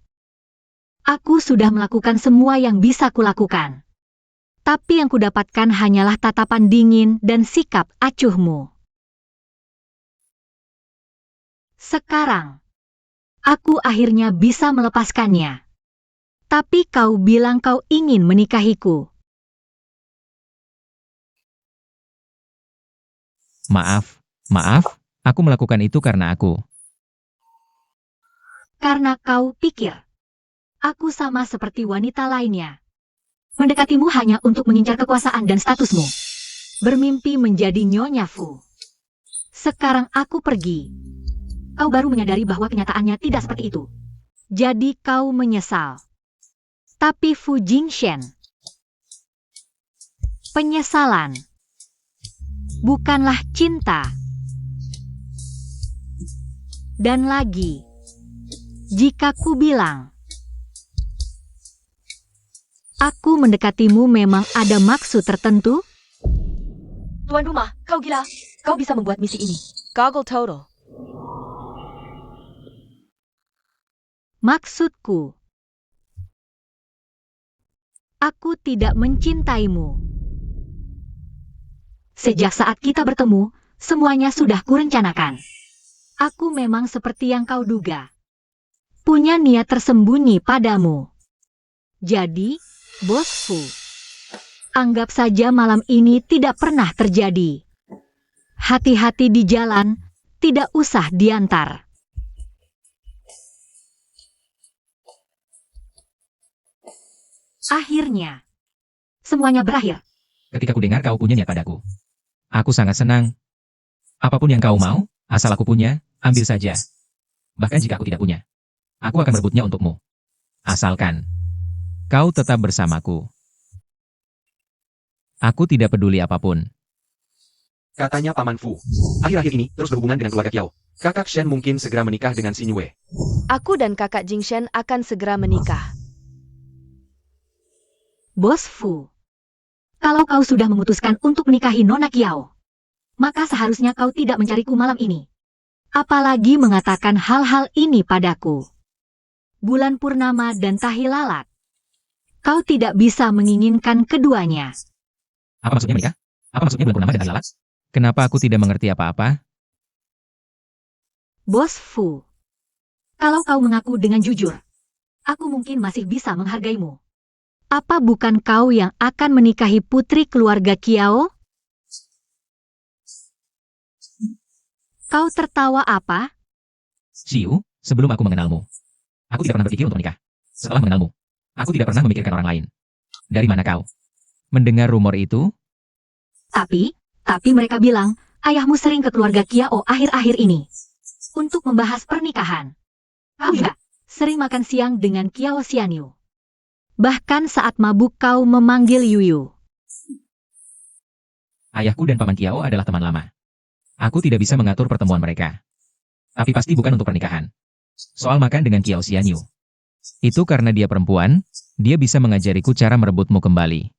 Aku sudah melakukan semua yang bisa kulakukan. Tapi yang kudapatkan hanyalah tatapan dingin dan sikap acuhmu. Sekarang, aku akhirnya bisa melepaskannya. Tapi kau bilang kau ingin menikahiku. Maaf, aku melakukan itu karena aku. Karena kau pikir, aku sama seperti wanita lainnya. Mendekatimu hanya untuk mengincar kekuasaan dan statusmu. Bermimpi menjadi Nyonya Fu. Sekarang aku pergi. Kau baru menyadari bahwa kenyataannya tidak seperti itu. Jadi kau menyesal. Tapi Fu Jingshen, penyesalan bukanlah cinta. Dan lagi, jika ku bilang aku mendekatimu memang ada maksud tertentu? Tuan rumah, kau gila. Kau bisa membuat misi ini. Goggle total. Maksudku, aku tidak mencintaimu. Sejak saat kita bertemu, semuanya sudah kurencanakan. Aku memang seperti yang kau duga. Punya niat tersembunyi padamu. Jadi, Bos Fu, anggap saja malam ini tidak pernah terjadi. Hati-hati di jalan, tidak usah diantar. Akhirnya, semuanya berakhir. Ketika ku dengar kau punya niat padaku. Aku sangat senang. Apapun yang kau mau, asal aku punya, ambil saja. Bahkan jika aku tidak punya, aku akan merebutnya untukmu. Asalkan kau tetap bersamaku. Aku tidak peduli apapun. Katanya Paman Fu. Akhir-akhir ini terus berhubungan dengan keluarga Kiao. Kakak Shen mungkin segera menikah dengan Xinyu. Aku dan kakak Jingshen akan segera menikah. Bos Fu. Kalau kau sudah memutuskan untuk menikahi Nona Kiao, maka seharusnya kau tidak mencariku malam ini. Apalagi mengatakan hal-hal ini padaku. Bulan purnama dan tahi lalat. Kau tidak bisa menginginkan keduanya. Apa maksudnya menikah? Apa maksudnya bulan purnama dan hari lalat? Kenapa aku tidak mengerti apa-apa? Bos Fu. Kalau kau mengaku dengan jujur, aku mungkin masih bisa menghargaimu. Apa bukan kau yang akan menikahi putri keluarga Kiao? Kau tertawa apa? Xiu, sebelum aku mengenalmu, aku tidak pernah berpikir untuk menikah. Setelah mengenalmu, aku tidak pernah memikirkan orang lain. Dari mana kau mendengar rumor itu? Tapi mereka bilang, ayahmu sering ke keluarga Kiao akhir-akhir ini. Untuk membahas pernikahan. Kau juga sering makan siang dengan Kiao Xianyu. Bahkan saat mabuk kau memanggil Yuyu. Ayahku dan Paman Kiao adalah teman lama. Aku tidak bisa mengatur pertemuan mereka. Tapi pasti bukan untuk pernikahan. Soal makan dengan Kiao Xianyu. Itu karena dia perempuan, dia bisa mengajariku cara merebutmu kembali.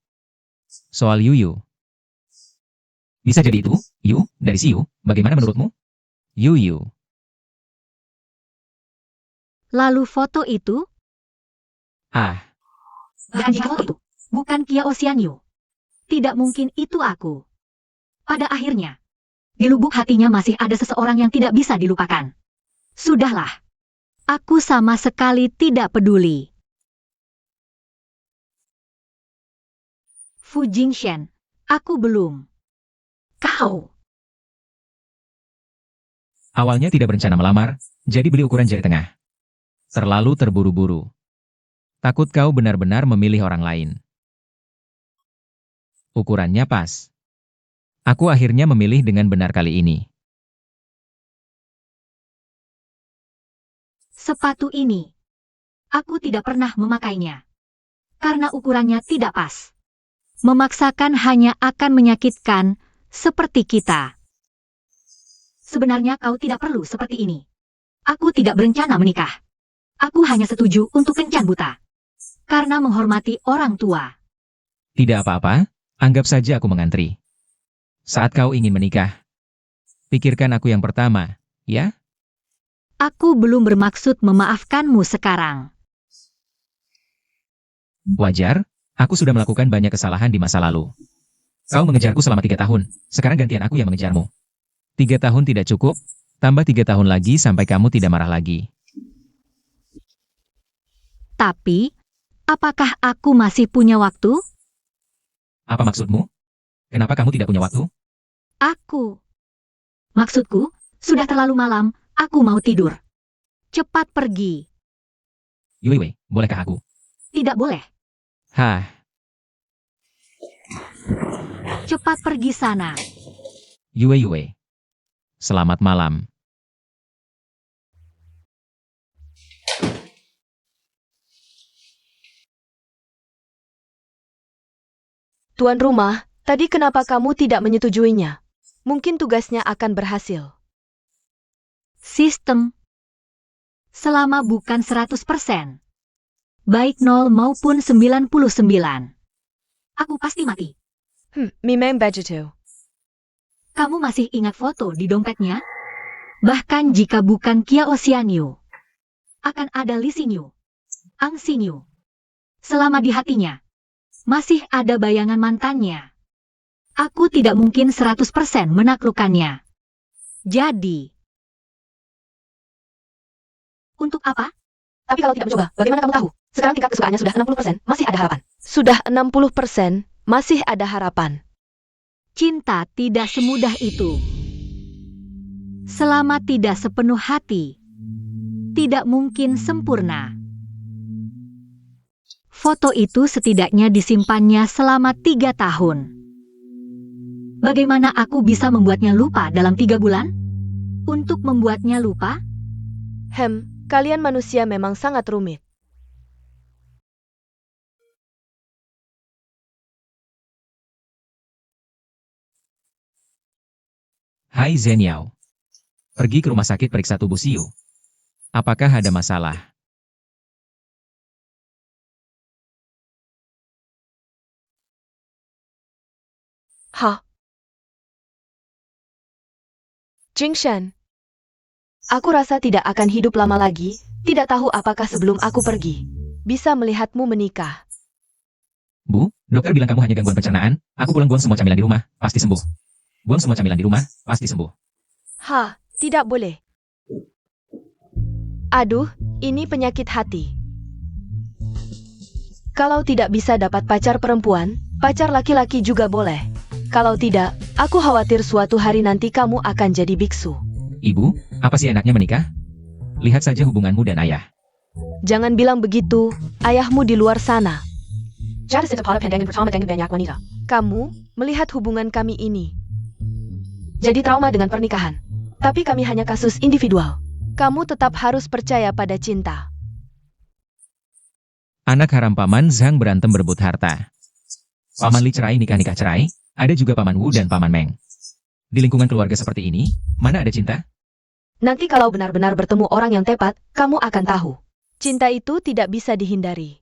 Soal Yuyu. Bisa jadi itu, Yu, dari Xiu, bagaimana menurutmu? Yuyu. Lalu foto itu? Ah, Dan jika foto itu bukan Kiao Xianyu, tidak mungkin itu aku. Pada akhirnya, di lubuk hatinya masih ada seseorang yang tidak bisa dilupakan. Sudahlah. Aku sama sekali tidak peduli. Fu Jingshen, aku belum. Kau. awalnya tidak berencana melamar, jadi beli ukuran jari tengah. Terlalu terburu-buru. Takut kau benar-benar memilih orang lain. Ukurannya pas. Aku akhirnya memilih dengan benar kali ini. Sepatu ini. Aku tidak pernah memakainya. Karena ukurannya tidak pas. Memaksakan hanya akan menyakitkan, seperti kita. Sebenarnya kau tidak perlu seperti ini. Aku tidak berencana menikah. Aku hanya setuju untuk kencan buta. Karena menghormati orang tua. Tidak apa-apa, anggap saja aku mengantri. Saat kau ingin menikah, pikirkan aku yang pertama, ya? Aku belum bermaksud memaafkanmu sekarang. Wajar, aku sudah melakukan banyak kesalahan di masa lalu. Kau mengejarku selama 3 tahun, sekarang gantian aku yang mengejarmu. 3 tahun tidak cukup, tambah 3 tahun lagi sampai kamu tidak marah lagi. Tapi, apakah aku masih punya waktu? Apa maksudmu? Kenapa kamu tidak punya waktu? Aku. Maksudku, sudah terlalu malam, aku mau tidur. Cepat pergi. Yuiwei, bolehkah aku? Tidak boleh. Hah, Cepat pergi sana. Yue. Selamat malam. Tuan rumah, tadi kenapa kamu tidak menyetujuinya? Mungkin tugasnya akan berhasil. Sistem. Selama bukan 100%. Baik 0 maupun 99. Aku pasti mati. Memang begitu. Kamu masih ingat foto di dompetnya? Bahkan jika bukan Kiao Xianyu, akan ada Li Xinyu, Ang Xinyu. Selama di hatinya, masih ada bayangan mantannya. Aku tidak mungkin 100% menaklukkannya. Jadi, untuk apa? Tapi kalau tidak mencoba, bagaimana kamu tahu? Sekarang tingkat kesukaannya sudah 60%, masih ada harapan. Sudah 60%, masih ada harapan. Cinta tidak semudah itu. Selama tidak sepenuh hati, tidak mungkin sempurna. Foto itu setidaknya disimpannya selama 3 tahun. Bagaimana aku bisa membuatnya lupa dalam 3 bulan? Untuk membuatnya lupa? Kalian manusia memang sangat rumit. Hai Zhenyao. Pergi ke rumah sakit periksa tubuh Xiu. Apakah ada masalah? Hah? Jingshan. Aku rasa tidak akan hidup lama lagi, tidak tahu apakah sebelum aku pergi. Bisa melihatmu menikah. Bu, dokter bilang kamu hanya gangguan pencernaan. Aku pulang buang semua camilan di rumah, pasti sembuh. Buang semua camilan di rumah, pasti sembuh. Hah, tidak boleh. Aduh, ini penyakit hati. Kalau tidak bisa dapat pacar perempuan, pacar laki-laki juga boleh. Kalau tidak, aku khawatir suatu hari nanti kamu akan jadi biksu. Ibu, apa sih enaknya menikah? Lihat saja hubunganmu dan ayah. Jangan bilang begitu, ayahmu di luar sana. Kamu melihat hubungan kami ini. Jadi trauma dengan pernikahan. Tapi kami hanya kasus individual. Kamu tetap harus percaya pada cinta. Anak haram Paman Zhang berantem berebut harta. Paman Li cerai nikah-nikah cerai, ada juga Paman Wu dan Paman Meng. Di lingkungan keluarga seperti ini, mana ada cinta? Nanti kalau benar-benar bertemu orang yang tepat, kamu akan tahu. Cinta itu tidak bisa dihindari.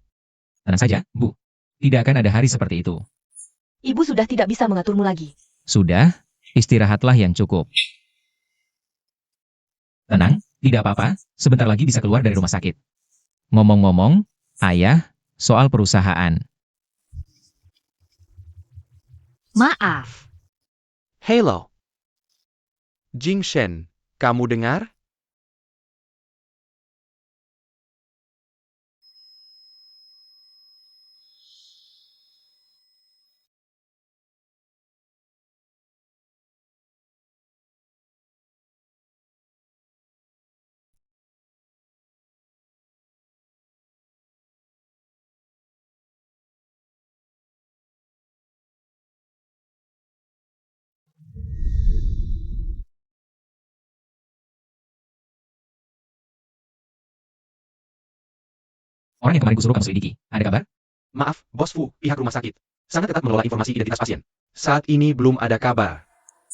Tenang saja, Bu. Tidak akan ada hari seperti itu. Ibu sudah tidak bisa mengaturmu lagi. Sudah, istirahatlah yang cukup. Tenang, tidak apa-apa, sebentar lagi bisa keluar dari rumah sakit. Ngomong-ngomong, ayah, soal perusahaan. Maaf. Hello. Jingshan, kamu dengar? Orang yang kemarin kusuruh kamu selidiki, ada kabar? Maaf, Bos Fu, pihak rumah sakit. Sangat ketat mengelola informasi identitas pasien. Saat ini belum ada kabar.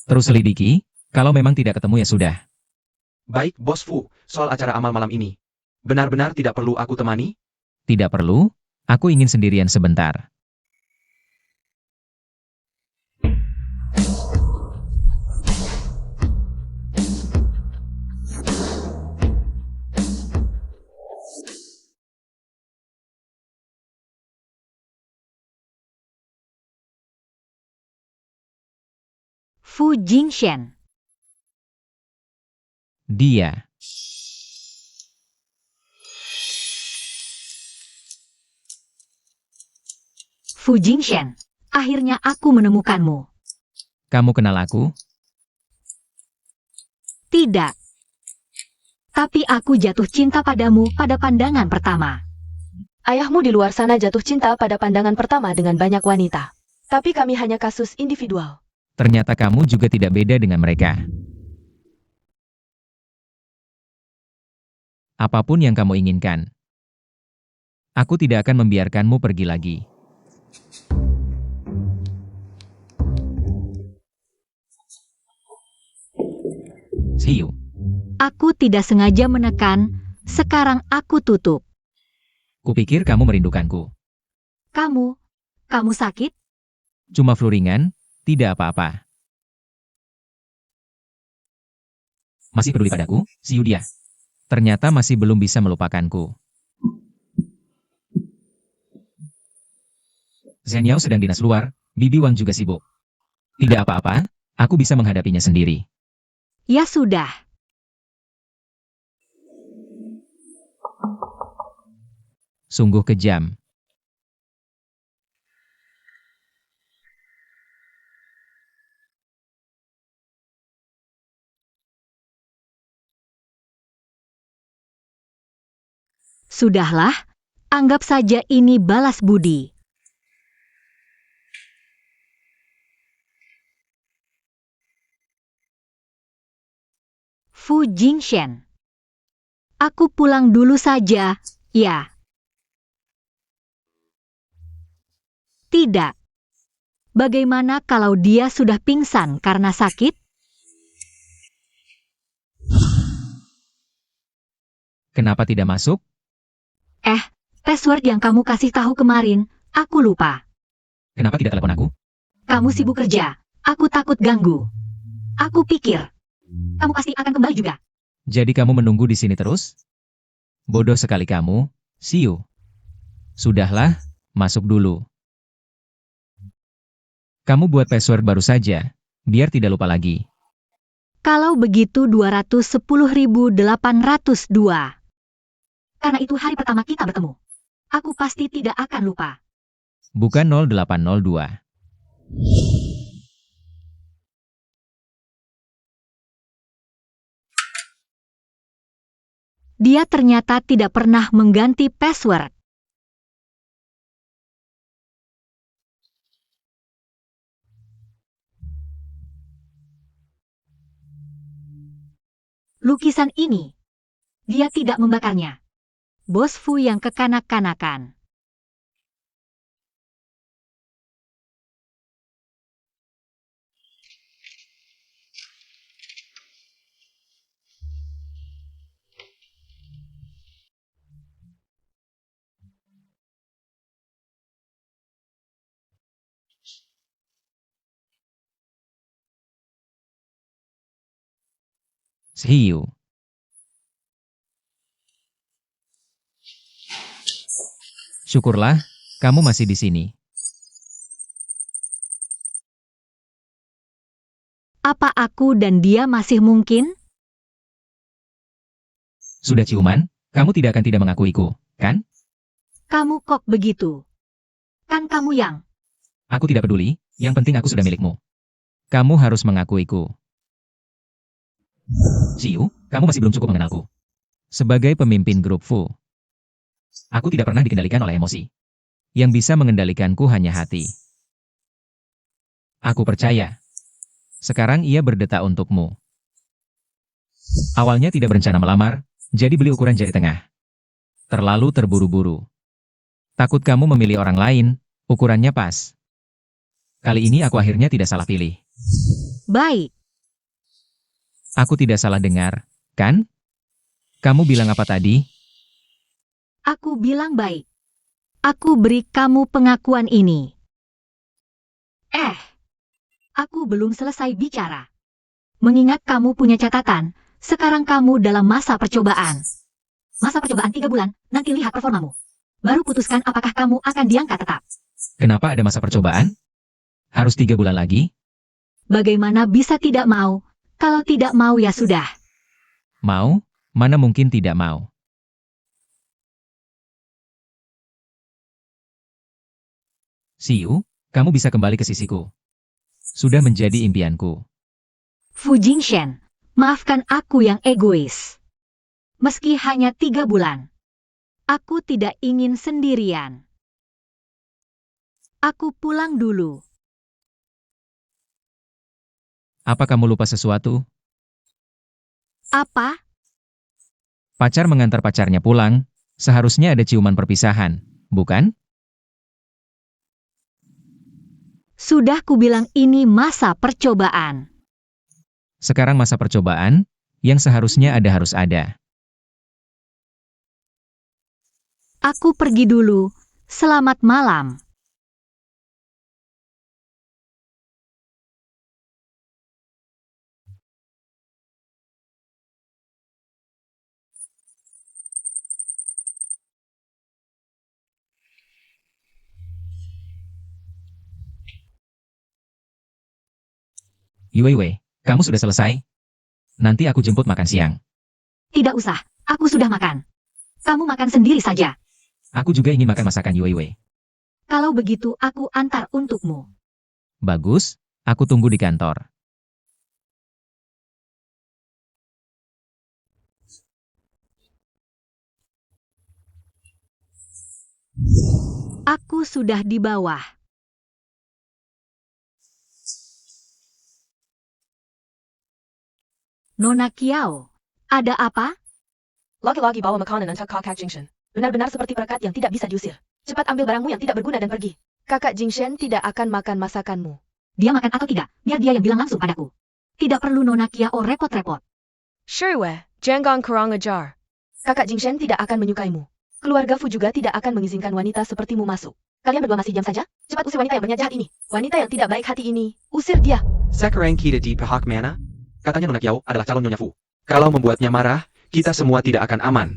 Terus selidiki, kalau memang tidak ketemu ya sudah. Baik, Bos Fu, soal acara amal malam ini. Benar-benar tidak perlu aku temani? Tidak perlu, aku ingin sendirian sebentar. Fu Jingshan. Dia. Fu Jingshan. Akhirnya aku menemukanmu. Kamu kenal aku? Tidak. Tapi aku jatuh cinta padamu pada pandangan pertama. Ayahmu di luar sana jatuh cinta pada pandangan pertama dengan banyak wanita. Tapi kami hanya kasus individual. Ternyata kamu juga tidak beda dengan mereka. Apapun yang kamu inginkan, aku tidak akan membiarkanmu pergi lagi. See you. Aku tidak sengaja menekan, sekarang aku tutup. Kupikir kamu merindukanku. Kamu sakit? Cuma flu ringan, tidak apa-apa. Masih peduli padaku, see you dia. Ternyata masih belum bisa melupakanku. Zhen Yao sedang dinas luar, Bibi Wang juga sibuk. Tidak apa-apa, aku bisa menghadapinya sendiri. Ya sudah. Sungguh kejam. Sudahlah, anggap saja ini balas budi. Fu Jingshan. Aku pulang dulu saja, ya. Tidak. Bagaimana kalau dia sudah pingsan karena sakit? Kenapa tidak masuk? Password yang kamu kasih tahu kemarin, aku lupa. Kenapa tidak telepon aku? Kamu sibuk kerja. Aku takut ganggu. Aku pikir, kamu pasti akan kembali juga. Jadi kamu menunggu di sini terus? Bodoh sekali kamu, Siu. Sudahlah, masuk dulu. Kamu buat password baru saja, biar tidak lupa lagi. Kalau begitu 210.802. Karena itu hari pertama kita bertemu. Aku pasti tidak akan lupa. Bukan 0802. Dia ternyata tidak pernah mengganti password. Lukisan ini, dia tidak membakarnya. Bos Fu yang kekanak-kanakan. Siu. Syukurlah, kamu masih di sini. Apa aku dan dia masih mungkin? Sudah ciuman, kamu tidak akan tidak mengakuiku, kan? Kamu kok begitu? Kan kamu yang... Aku tidak peduli, yang penting aku sudah milikmu. Kamu harus mengakuiku. Siu, kamu masih belum cukup mengenalku. Sebagai pemimpin grup Fu, aku tidak pernah dikendalikan oleh emosi. Yang bisa mengendalikanku hanya hati. Aku percaya. Sekarang ia berdetak untukmu. Awalnya tidak berencana melamar, jadi beli ukuran jari tengah. Terlalu terburu-buru. Takut kamu memilih orang lain, ukurannya pas. Kali ini aku akhirnya tidak salah pilih. Baik. Aku tidak salah dengar, kan? Kamu bilang apa tadi? Aku bilang baik. Aku beri kamu pengakuan ini. Aku belum selesai bicara. Mengingat kamu punya catatan, sekarang kamu dalam masa percobaan. Masa percobaan 3 bulan, nanti lihat performamu. Baru putuskan apakah kamu akan diangkat tetap. Kenapa ada masa percobaan? Harus 3 bulan lagi? Bagaimana bisa tidak mau? Kalau tidak mau ya sudah. Mau? Mana mungkin tidak mau. Siu, kamu bisa kembali ke sisiku. Sudah menjadi impianku. Fu Jingshen, maafkan aku yang egois. Meski hanya 3 bulan. Aku tidak ingin sendirian. Aku pulang dulu. Apa kamu lupa sesuatu? Apa? Pacar mengantar pacarnya pulang, seharusnya ada ciuman perpisahan, bukan? Sudah kubilang ini masa percobaan. Sekarang masa percobaan, yang seharusnya ada harus ada. Aku pergi dulu. Selamat malam. Yuiwei, kamu sudah selesai? Nanti aku jemput makan siang. Tidak usah, aku sudah makan. Kamu makan sendiri saja. Aku juga ingin makan masakan Yuiwei. Kalau begitu aku antar untukmu. Bagus, aku tunggu di kantor. Aku sudah di bawah. Nona Kiao, ada apa? Lagi-lagi bawa makanan untuk Kakak Jingshen. Benar-benar seperti perekat yang tidak bisa diusir. Cepat ambil barangmu yang tidak berguna dan pergi. Kakak Jingshen tidak akan makan masakanmu. Dia makan atau tidak, biar dia yang bilang langsung padaku. Tidak perlu Nona Kiao repot-repot. Sure, jangan kurang ajar. Kakak Jingshen tidak akan menyukaimu. Keluarga Fu juga tidak akan mengizinkan wanita sepertimu masuk. Kalian berdua masih diam saja? Cepat usir wanita yang berniat jahat ini. Wanita yang tidak baik hati ini. Usir dia. Sekarang kita di pihak mana? Katanya Nona Kiao adalah calon Nyonya Fu. Kalau membuatnya marah, kita semua tidak akan aman.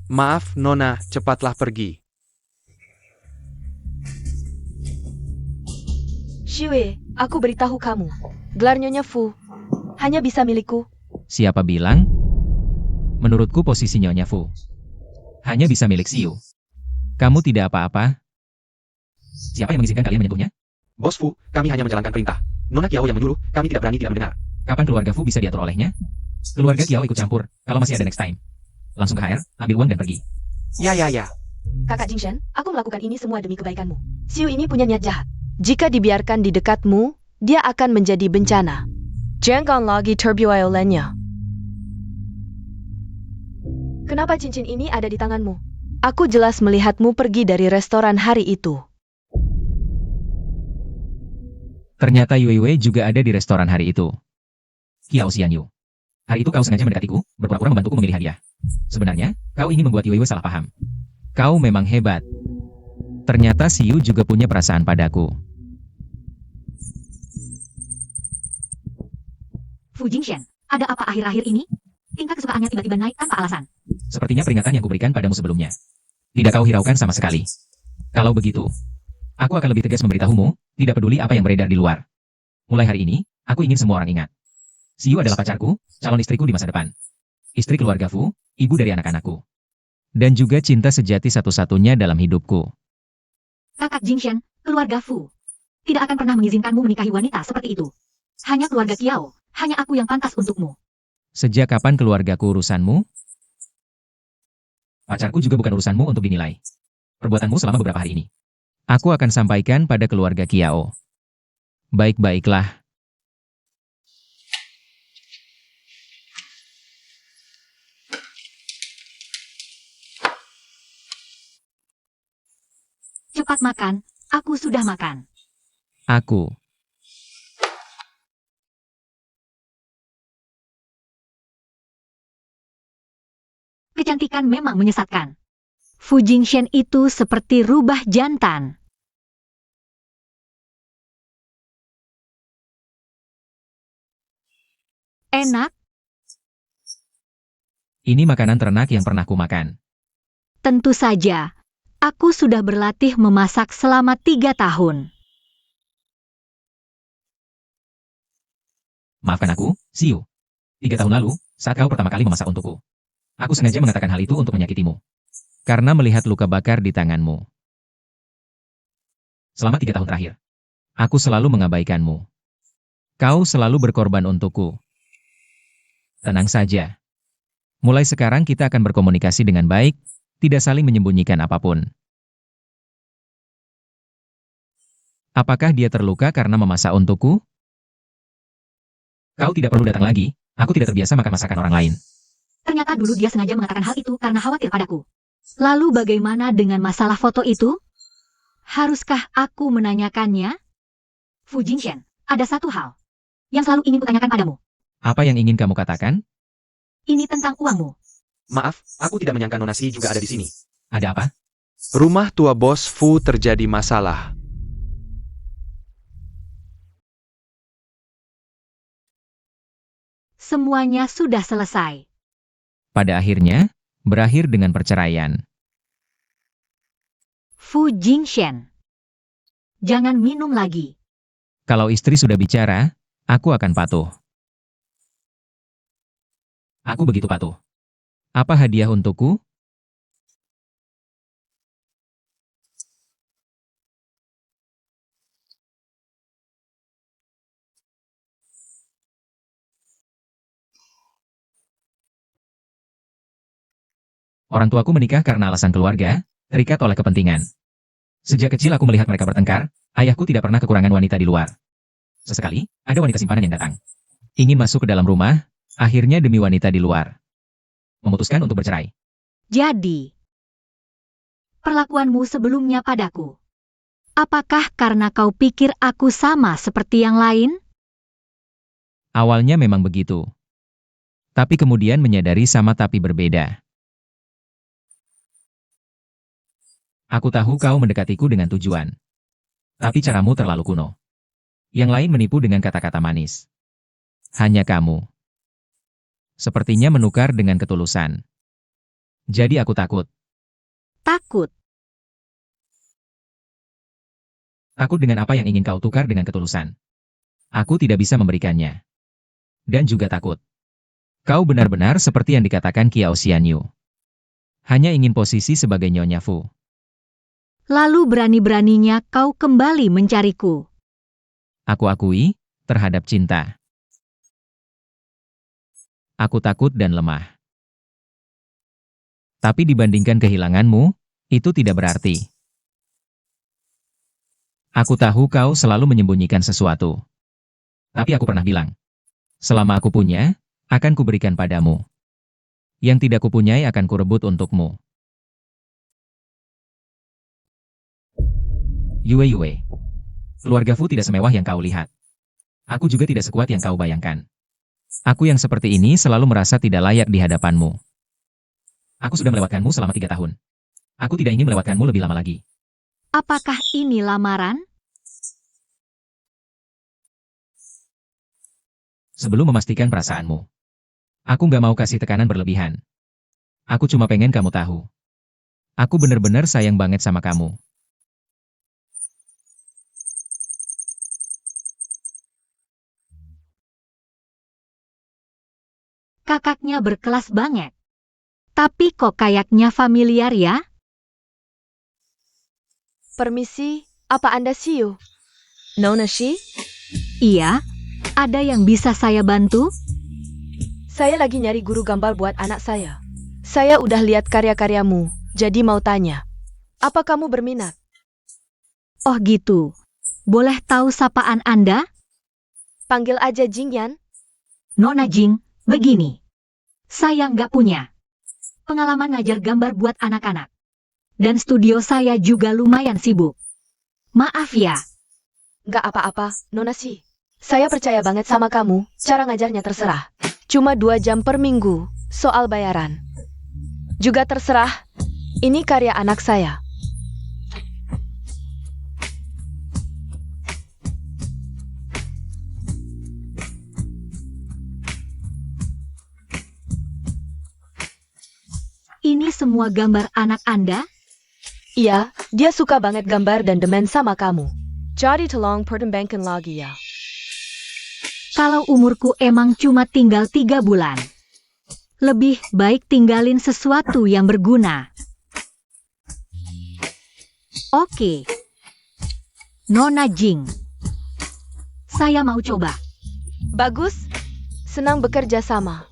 Maaf, Nona, cepatlah pergi. Xiwei, aku beritahu kamu. Gelar Nyonya Fu hanya bisa milikku. Siapa bilang? Menurutku posisi Nyonya Fu hanya bisa milik Xiu. Kamu tidak apa-apa? Siapa yang mengizinkan kalian menyentuhnya? Bos Fu, kami hanya menjalankan perintah. Nona Kiao yang menyuruh, kami tidak berani tidak mendengar. Kapan keluarga Fu bisa diatur olehnya? Keluarga Kiao ikut campur, kalau masih ada next time. Langsung ke HR, ambil uang dan pergi. Ya. Kakak Jingshan, aku melakukan ini semua demi kebaikanmu. Xiu ini punya niat jahat. Jika dibiarkan di dekatmu, dia akan menjadi bencana. Jangan lagi terbuai olehnya. Kenapa cincin ini ada di tanganmu? Aku jelas melihatmu pergi dari restoran hari itu. Ternyata Yue Wei juga ada di restoran hari itu. Kiao Xianyu. Hari itu kau sengaja mendekatiku, berpura-pura membantuku memilih hadiah. Sebenarnya, kau ingin membuat Yue Wei salah paham. Kau memang hebat. Ternyata Xiu juga punya perasaan padaku. Fu Jingshan, ada apa akhir-akhir ini? Tingkat kesukaannya tiba-tiba naik tanpa alasan. Sepertinya peringatan yang kuberikan padamu sebelumnya. Tidak kau hiraukan sama sekali. Kalau begitu, aku akan lebih tegas memberitahumu, tidak peduli apa yang beredar di luar. Mulai hari ini, aku ingin semua orang ingat. Xiu adalah pacarku, calon istriku di masa depan. Istri keluarga Fu, ibu dari anak-anakku. Dan juga cinta sejati satu-satunya dalam hidupku. Kakak Jingshan, keluarga Fu tidak akan pernah mengizinkanmu menikahi wanita seperti itu. Hanya keluarga Kiao, hanya aku yang pantas untukmu. Sejak kapan keluargaku urusanmu? Pacarku juga bukan urusanmu untuk dinilai. Perbuatanmu selama beberapa hari ini. Aku akan sampaikan pada keluarga Kiao. Baik-baiklah. Cepat makan, aku sudah makan. Aku. Kecantikan memang menyesatkan. Fu Jingshan itu seperti rubah jantan. Enak, Ini makanan ternak yang pernah kumakan. tentu saja. Aku sudah berlatih memasak selama 3 tahun. Maafkan aku, Xiu. 3 tahun lalu, saat kau pertama kali memasak untukku. Aku sengaja mengatakan hal itu untuk menyakitimu. Karena melihat luka bakar di tanganmu. Selama 3 tahun terakhir, aku selalu mengabaikanmu. Kau selalu berkorban untukku. Tenang saja. Mulai sekarang kita akan berkomunikasi dengan baik, tidak saling menyembunyikan apapun. Apakah dia terluka karena memasak untukku? Kau tidak perlu datang lagi, aku tidak terbiasa makan masakan orang lain. Ternyata dulu dia sengaja mengatakan hal itu karena khawatir padaku. Lalu bagaimana dengan masalah foto itu? Haruskah aku menanyakannya? Fu Jingshan, ada satu hal yang selalu ingin kutanyakan padamu. Apa yang ingin kamu katakan? Ini tentang uangmu. Maaf, aku tidak menyangka Nona Si juga ada di sini. Ada apa? Rumah tua Bos Fu terjadi masalah. Semuanya sudah selesai. Pada akhirnya, berakhir dengan perceraian. Fu Jingshan, jangan minum lagi. Kalau istri sudah bicara, aku akan patuh. Aku begitu patuh. Apa hadiah untukku? Orang tuaku menikah karena alasan keluarga, terikat oleh kepentingan. Sejak kecil aku melihat mereka bertengkar, ayahku tidak pernah kekurangan wanita di luar. Sesekali, ada wanita simpanan yang datang. Ingin masuk ke dalam rumah, akhirnya demi wanita di luar. Memutuskan untuk bercerai. Jadi, perlakuanmu sebelumnya padaku. Apakah karena kau pikir aku sama seperti yang lain? Awalnya memang begitu. Tapi kemudian menyadari sama tapi berbeda. Aku tahu kau mendekatiku dengan tujuan. Tapi caramu terlalu kuno. Yang lain menipu dengan kata-kata manis. Hanya kamu. Sepertinya menukar dengan ketulusan. Jadi aku takut. Takut. Takut dengan apa yang ingin kau tukar dengan ketulusan. Aku tidak bisa memberikannya. Dan juga takut. Kau benar-benar seperti yang dikatakan Kiao Xianyu. Hanya ingin posisi sebagai Nyonya Fu. Lalu berani-beraninya kau kembali mencariku. Aku akui, terhadap cinta. Aku takut dan lemah. Tapi dibandingkan kehilanganmu, itu tidak berarti. Aku tahu kau selalu menyembunyikan sesuatu. Tapi aku pernah bilang, selama aku punya, akan kuberikan padamu. Yang tidak kupunyai akan kurebut untukmu. Yue. Keluarga Fu tidak semewah yang kau lihat. Aku juga tidak sekuat yang kau bayangkan. Aku yang seperti ini selalu merasa tidak layak di hadapanmu. Aku sudah melewatkanmu selama 3 tahun. Aku tidak ingin melewatkanmu lebih lama lagi. Apakah ini lamaran? Sebelum memastikan perasaanmu. Aku nggak mau kasih tekanan berlebihan. Aku cuma pengen kamu tahu. Aku benar-benar sayang banget sama kamu. Kakaknya berkelas banget. Tapi kok kayaknya familiar ya? Permisi, apa Anda Shiyu? Nona Shi? Iya, ada yang bisa saya bantu? Saya lagi nyari guru gambar buat anak saya. Saya udah lihat karya-karyamu, jadi mau tanya. Apa kamu berminat? Oh gitu. Boleh tahu sapaan Anda? Panggil aja Jingyan. Nona Jing, begini. Saya nggak punya pengalaman ngajar gambar buat anak-anak. Dan studio saya juga lumayan sibuk. Maaf ya. Nggak apa-apa, Nona Shi. Saya percaya banget sama kamu, cara ngajarnya terserah. Cuma 2 jam per minggu, soal bayaran. Juga terserah, ini karya anak saya. Ini semua gambar anak Anda? Iya, dia suka banget gambar dan demen sama kamu. Jadi tolong pertimbangkan lagi ya. Kalau umurku emang cuma tinggal 3 bulan. Lebih baik tinggalin sesuatu yang berguna. Oke. Nona Jing. Saya mau coba. Bagus, senang bekerja sama.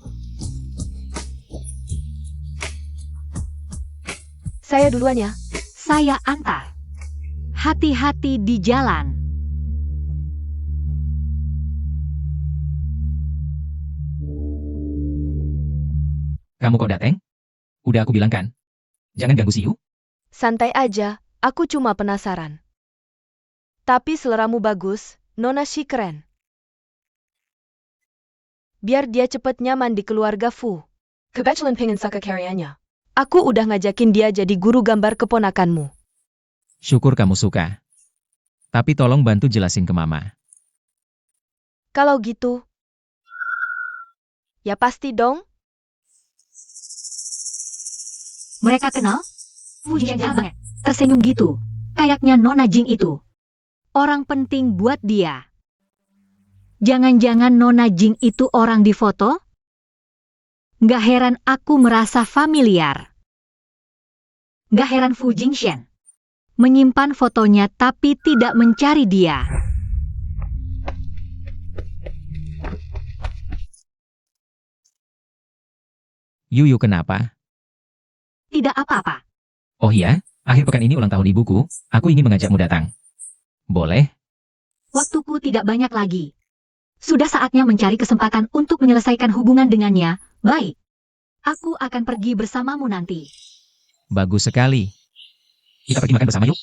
Saya duluan ya. Saya antar. Hati-hati di jalan. Kamu kok dateng? Udah aku bilang kan? Jangan ganggu Siu. Santai aja, aku cuma penasaran. Tapi seleramu bagus, Nona Shi keren. Biar dia cepet nyaman di keluarga Fu. Kebetulan pengen saka karyanya. Aku udah ngajakin dia jadi guru gambar keponakanmu. Syukur kamu suka. Tapi tolong bantu jelasin ke Mama. Kalau gitu, ya pasti dong. Mereka kenal? Fujian banget. Tersenyum gitu. Kayaknya Nona Jing itu orang penting buat dia. Jangan-jangan Nona Jing itu orang di foto? Nggak heran aku merasa familiar. Nggak heran Fu Jingshan menyimpan fotonya tapi tidak mencari dia. Yuyu kenapa? Tidak apa-apa. Oh iya, akhir pekan ini ulang tahun ibuku, aku ingin mengajakmu datang. Boleh? Waktuku tidak banyak lagi. Sudah saatnya mencari kesempatan untuk menyelesaikan hubungan dengannya. Baik. Aku akan pergi bersamamu nanti. Bagus sekali. Kita pergi makan bersama yuk.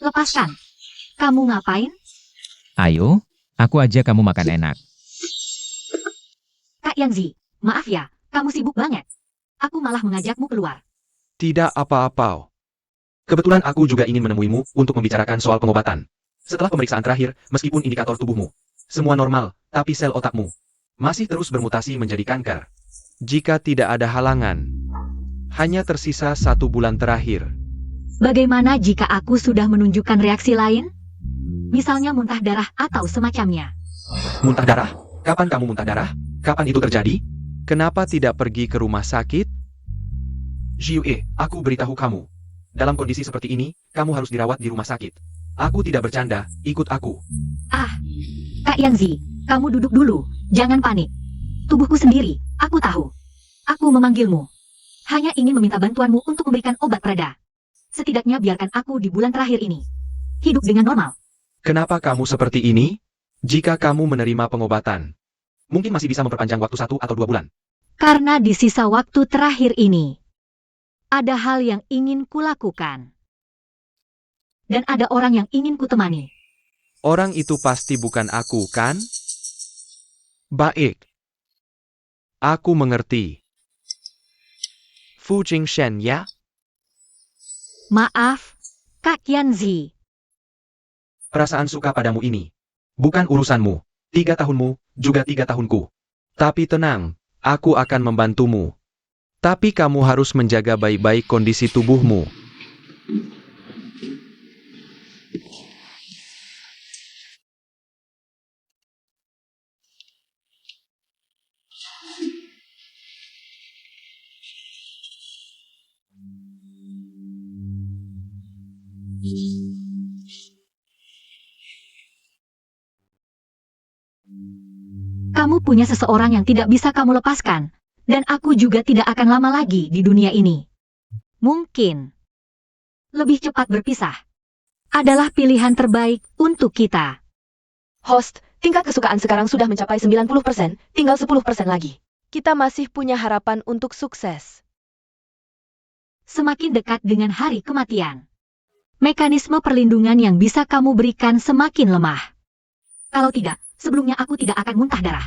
Lepaskan. Kamu ngapain? Ayo, aku ajak kamu makan enak. Kak Yangzi, maaf ya, kamu sibuk banget. Aku malah mengajakmu keluar. Tidak apa-apa. Kebetulan aku juga ingin menemuimu untuk membicarakan soal pengobatan. Setelah pemeriksaan terakhir, meskipun indikator tubuhmu Semua normal, tapi sel otakmu masih terus bermutasi menjadi kanker. Jika tidak ada halangan, hanya tersisa 1 bulan terakhir. Bagaimana jika aku sudah menunjukkan reaksi lain? Misalnya muntah darah atau semacamnya. Muntah darah? Kapan kamu muntah darah? Kapan itu terjadi? Kenapa tidak pergi ke rumah sakit? Jiue, aku beritahu kamu. Dalam kondisi seperti ini, kamu harus dirawat di rumah sakit. Aku tidak bercanda, ikut aku. Ah, Kak Yanzi, kamu duduk dulu, jangan panik. Tubuhku sendiri, aku tahu. Aku memanggilmu. Hanya ingin meminta bantuanmu untuk memberikan obat pereda. Setidaknya biarkan aku di bulan terakhir ini hidup dengan normal. Kenapa kamu seperti ini? Jika kamu menerima pengobatan, Mungkin masih bisa memperpanjang waktu 1 atau 2 bulan. Karena di sisa waktu terakhir ini, ada hal yang ingin kulakukan. Dan ada orang yang ingin kutemani. orang itu pasti bukan aku, kan? Baik. Aku mengerti. Fu Jingshen ya? Maaf, Kak Yanzi. Perasaan suka padamu ini bukan urusanmu. 3 tahunmu, juga 3 tahunku. Tapi tenang, aku akan membantumu. Tapi kamu harus menjaga baik-baik kondisi tubuhmu. Kamu punya seseorang yang tidak bisa kamu lepaskan. Dan aku juga tidak akan lama lagi di dunia ini. Mungkin lebih cepat berpisah adalah pilihan terbaik untuk kita. Host, tingkat kesukaan sekarang sudah mencapai 90%, tinggal 10% lagi. Kita masih punya harapan untuk sukses. Semakin dekat dengan hari kematian, mekanisme perlindungan yang bisa kamu berikan semakin lemah. Kalau tidak, sebelumnya aku tidak akan muntah darah.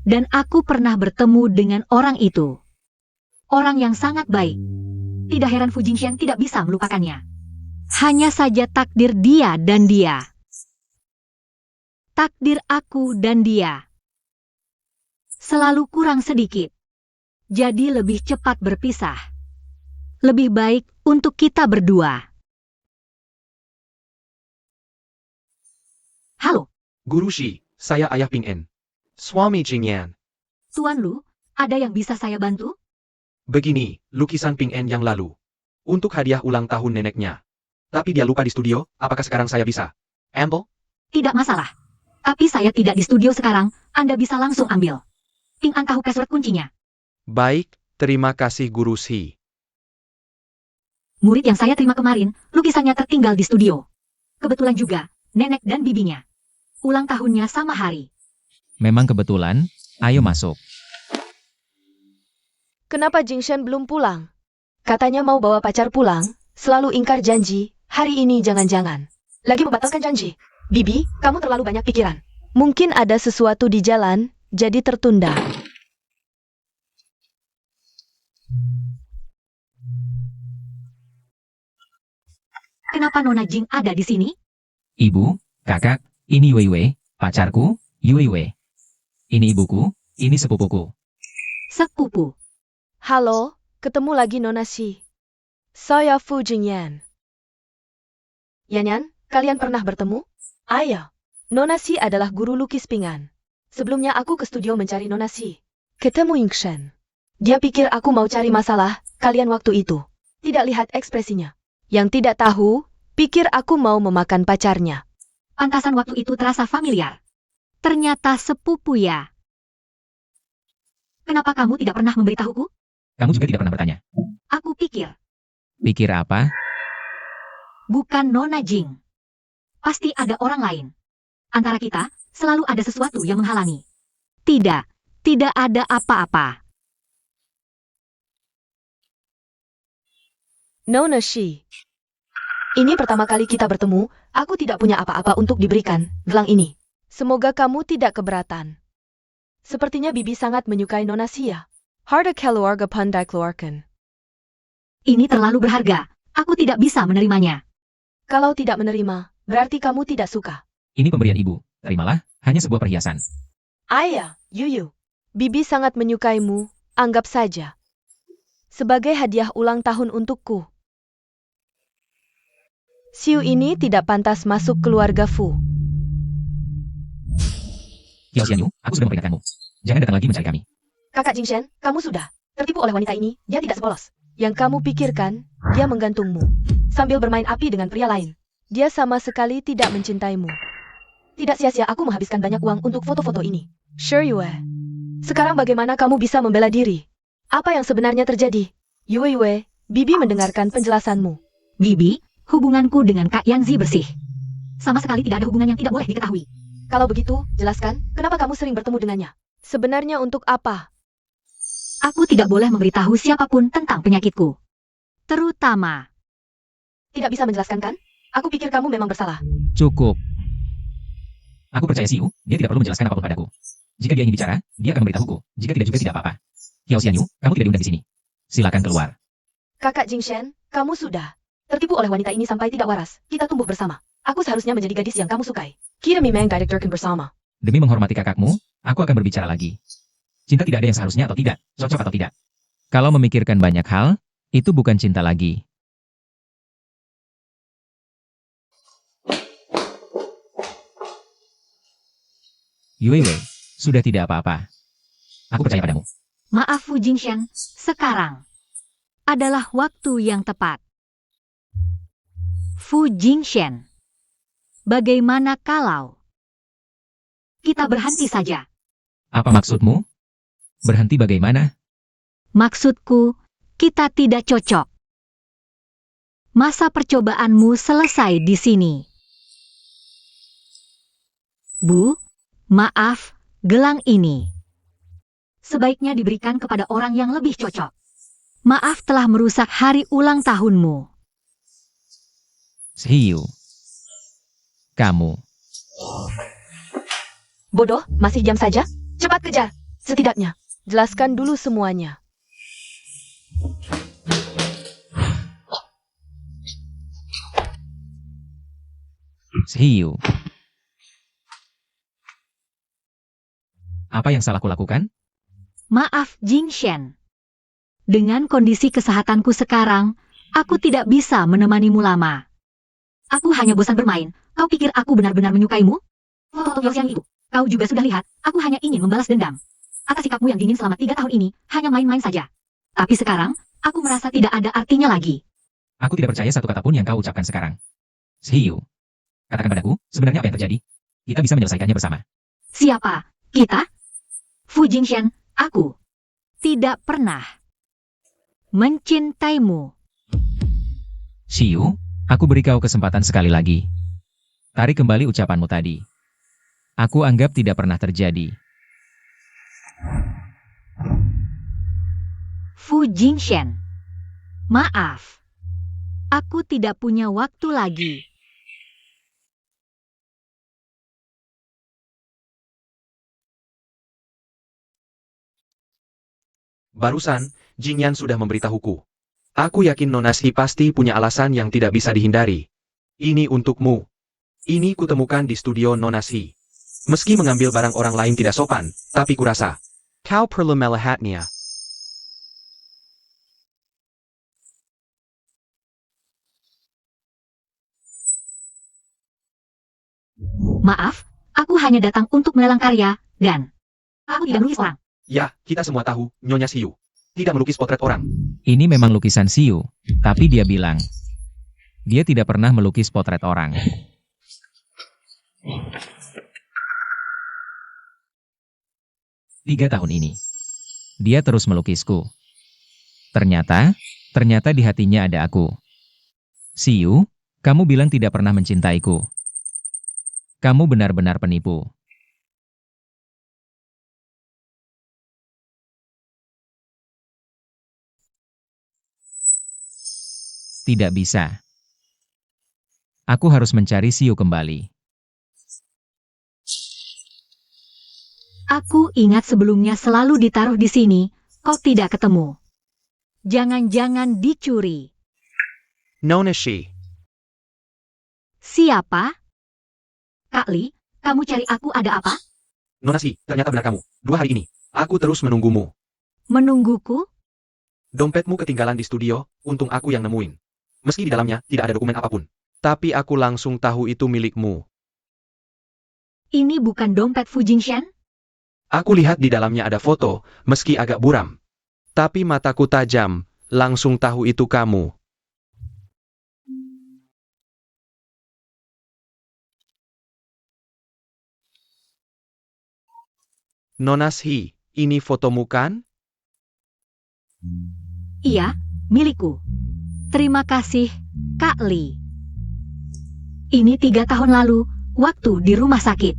Dan aku pernah bertemu dengan orang itu. Orang yang sangat baik. Tidak heran Fu Jingshen tidak bisa melupakannya. Hanya saja takdir dia dan dia. Takdir aku dan dia. Selalu kurang sedikit. Jadi lebih cepat berpisah. Lebih baik untuk kita berdua. Halo, Guru Shi, saya Ayah Ping En. Swami Jingyan. Tuan Lu, ada yang bisa saya bantu? Begini, lukisan Ping En yang lalu. Untuk hadiah ulang tahun neneknya. Tapi dia lupa di studio, apakah sekarang saya bisa ambil? Tidak masalah. Tapi saya tidak di studio sekarang, Anda bisa langsung ambil. Ping An tahu password kuncinya. Baik, terima kasih Guru Shi. Murid yang saya terima kemarin, lukisannya tertinggal di studio. Kebetulan juga, nenek dan bibinya. Ulang tahunnya sama hari. Memang kebetulan, ayo masuk. Kenapa Jingshen belum pulang? Katanya mau bawa pacar pulang, selalu ingkar janji, hari ini jangan-jangan. Lagi membatalkan janji. Bibi, kamu terlalu banyak pikiran. Mungkin ada sesuatu di jalan, jadi tertunda. Kenapa Nona Jing ada di sini? Ibu, kakak, ini Weiwei, pacarku, Yuiwei. Ini ibuku, ini sepupuku. Sepupu. Halo, ketemu lagi Nona Shi. Saya Fu Jingyan. Yanyan, kalian pernah bertemu? Ayo. Nona Shi adalah guru lukis Ping An. Sebelumnya aku ke studio mencari Nona Shi. Ketemu Yingshen. Dia pikir aku mau cari masalah, kalian waktu itu. Tidak lihat ekspresinya. Yang tidak tahu, pikir aku mau memakan pacarnya. Pantasan waktu itu terasa familiar. Ternyata sepupu ya. Kenapa kamu tidak pernah memberitahuku? Kamu juga tidak pernah bertanya. Aku pikir, Pikir apa? bukan Nona Jing. Pasti ada orang lain. Antara kita, selalu ada sesuatu yang menghalangi. Tidak, tidak ada apa-apa. Nona Shi. Ini pertama kali kita bertemu, aku tidak punya apa-apa untuk diberikan, gelang ini. Semoga kamu tidak keberatan. Sepertinya Bibi sangat menyukai Nona Shi ya. Harta keluarga pandai keluarkan. Ini terlalu berharga. Aku tidak bisa menerimanya. Kalau tidak menerima, berarti kamu tidak suka. Ini pemberian ibu. Terimalah, hanya sebuah perhiasan. Ayah, Yuyu. Bibi sangat menyukaimu, anggap saja. Sebagai hadiah ulang tahun untukku. Siu ini tidak pantas masuk keluarga Fu. Xiao Xianyu, aku sudah memperingatkanmu. Jangan datang lagi mencari kami. Kakak Jingshen, kamu sudah tertipu oleh wanita ini, dia tidak sepolos. Yang kamu pikirkan, dia menggantungmu. Sambil bermain api dengan pria lain. Dia sama sekali tidak mencintaimu. Tidak sia-sia aku menghabiskan banyak uang untuk foto-foto ini. Sure Yue. Sekarang bagaimana kamu bisa membela diri? Apa yang sebenarnya terjadi? Yue, Bibi mendengarkan penjelasanmu. Bibi, hubunganku dengan Kak Yanzi bersih. Sama sekali tidak ada hubungan yang tidak boleh diketahui. Kalau begitu, jelaskan, kenapa kamu sering bertemu dengannya? Sebenarnya untuk apa? Aku tidak boleh memberitahu siapapun tentang penyakitku. Terutama, Tidak bisa menjelaskan kan? Aku pikir kamu memang bersalah. Cukup. Aku percaya Siu, dia tidak perlu menjelaskan apapun padaku. Jika dia ingin bicara, dia akan memberitahuku. Jika tidak juga tidak apa-apa. Xiao Xianyu, kamu tidak diundang di sini. Silakan keluar. Kakak Jingshen, kamu sudah tertipu oleh wanita ini sampai tidak waras. Kita tumbuh bersama. Aku seharusnya menjadi gadis yang kamu sukai. Kita memang directorkan bersama. Demi menghormati kakakmu, aku akan berbicara lagi. Cinta tidak ada yang seharusnya atau tidak, cocok atau tidak. Kalau memikirkan banyak hal, itu bukan cinta lagi. Yue, sudah tidak apa-apa. Aku percaya padamu. maaf Fu Jingshen, sekarang adalah waktu yang tepat. Fu Jingshen, bagaimana kalau kita berhenti saja? Apa maksudmu? Berhenti bagaimana? Maksudku, kita tidak cocok. Masa percobaanmu selesai di sini. Bu, maaf, gelang ini sebaiknya diberikan kepada orang yang lebih cocok. Maaf telah merusak hari ulang tahunmu. Hiu. Kamu. Bodoh, masih jam saja? Cepat kejar. Setidaknya, jelaskan dulu semuanya. Hiu. Apa yang salah kulakukan? Maaf Jingshen. Dengan kondisi kesehatanku sekarang, aku tidak bisa menemanimu lama. Aku hanya bosan bermain. Kau pikir aku benar-benar menyukaimu? Foto yang itu, kau juga sudah lihat. Aku hanya ingin membalas dendam atas sikapmu yang dingin selama 3 tahun ini, hanya main-main saja. Tapi sekarang, aku merasa tidak ada artinya lagi. Aku tidak percaya satu kata pun yang kau ucapkan sekarang. Hiu. Katakan padaku, sebenarnya apa yang terjadi? Kita bisa menyelesaikannya bersama. Siapa? Kita? Fu Jingshen, aku tidak pernah mencintaimu. Hiu, aku beri kau kesempatan sekali lagi. Tarik kembali ucapanmu tadi. Aku anggap tidak pernah terjadi. Fu Jingshen, maaf. Aku tidak punya waktu lagi. Barusan, Jingyan sudah memberitahuku. Aku yakin Nona Si pasti punya alasan yang tidak bisa dihindari. Ini untukmu. Ini kutemukan di studio Nona Si. Meski mengambil barang orang lain tidak sopan, tapi kurasa kau perlu melihatnya. Maaf, aku hanya datang untuk melelang karya, dan aku tidak melukis orang. Ya, kita semua tahu, Nyonya Siu. Tidak melukis potret orang. Ini memang lukisan Siu, tapi dia bilang, dia tidak pernah melukis potret orang. Tiga tahun ini, dia terus melukisku. Ternyata di hatinya ada aku. Siu, kamu bilang tidak pernah mencintaiku. Kamu benar-benar penipu. Tidak bisa. Aku harus mencari Siu kembali. Aku ingat sebelumnya selalu ditaruh di sini, kok tidak ketemu. Jangan-jangan dicuri. Nona Si. Siapa? Kak Li, Kamu cari aku ada apa? Nona Si, ternyata benar kamu. 2 hari ini, aku terus menunggumu. Menungguku? Dompetmu ketinggalan di studio, untung aku yang nemuin. Meski di dalamnya tidak ada dokumen apapun. Tapi aku langsung tahu itu milikmu. Ini bukan dompet Fu Jingshan? Aku lihat di dalamnya ada foto, meski agak buram. Tapi mataku tajam, langsung tahu itu kamu. Nona Si, ini fotomu kan? Iya, milikku. Terima kasih, Kak Li. Ini 3 tahun lalu, waktu di rumah sakit.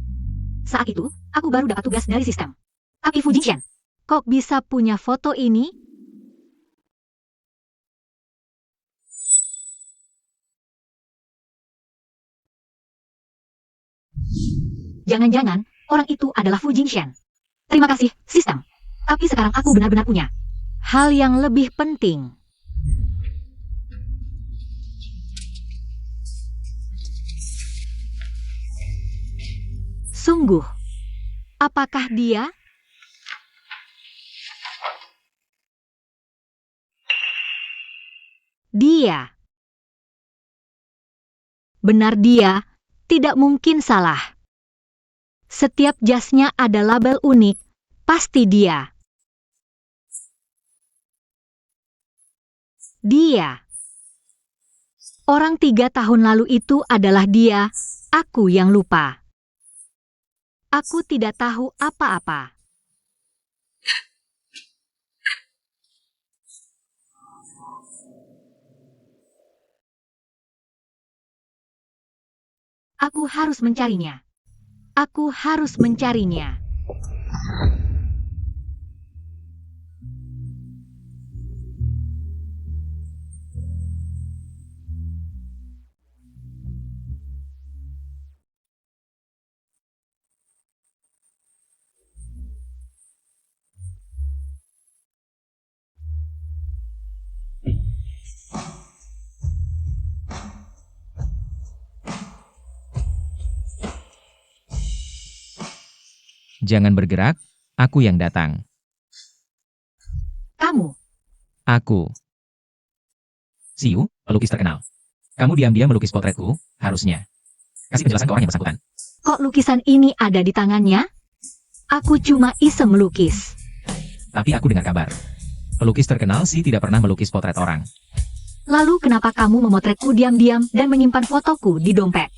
Saat itu, aku baru dapat tugas dari sistem. Tapi Fu Jingshan, kok bisa punya foto ini? Jangan-jangan, orang itu adalah Fu Jingshan. Terima kasih, sistem. Tapi sekarang aku benar-benar punya hal yang lebih penting. Sungguh, apakah dia? Dia. Benar dia, tidak mungkin salah. Setiap jasnya ada label unik, pasti dia. Dia. Orang 3 tahun lalu itu adalah dia, aku yang lupa. Aku tidak tahu apa-apa. Aku harus mencarinya. Aku harus mencarinya. Jangan bergerak, aku yang datang. Kamu, Aku. Siu, pelukis terkenal. Kamu diam-diam melukis potretku, harusnya. Kasih penjelasan ke orang yang bersangkutan. kok lukisan ini ada di tangannya? Aku cuma iseng melukis. Tapi aku dengar kabar. Pelukis terkenal sih tidak pernah melukis potret orang. Lalu kenapa kamu memotretku diam-diam dan menyimpan fotoku di dompet?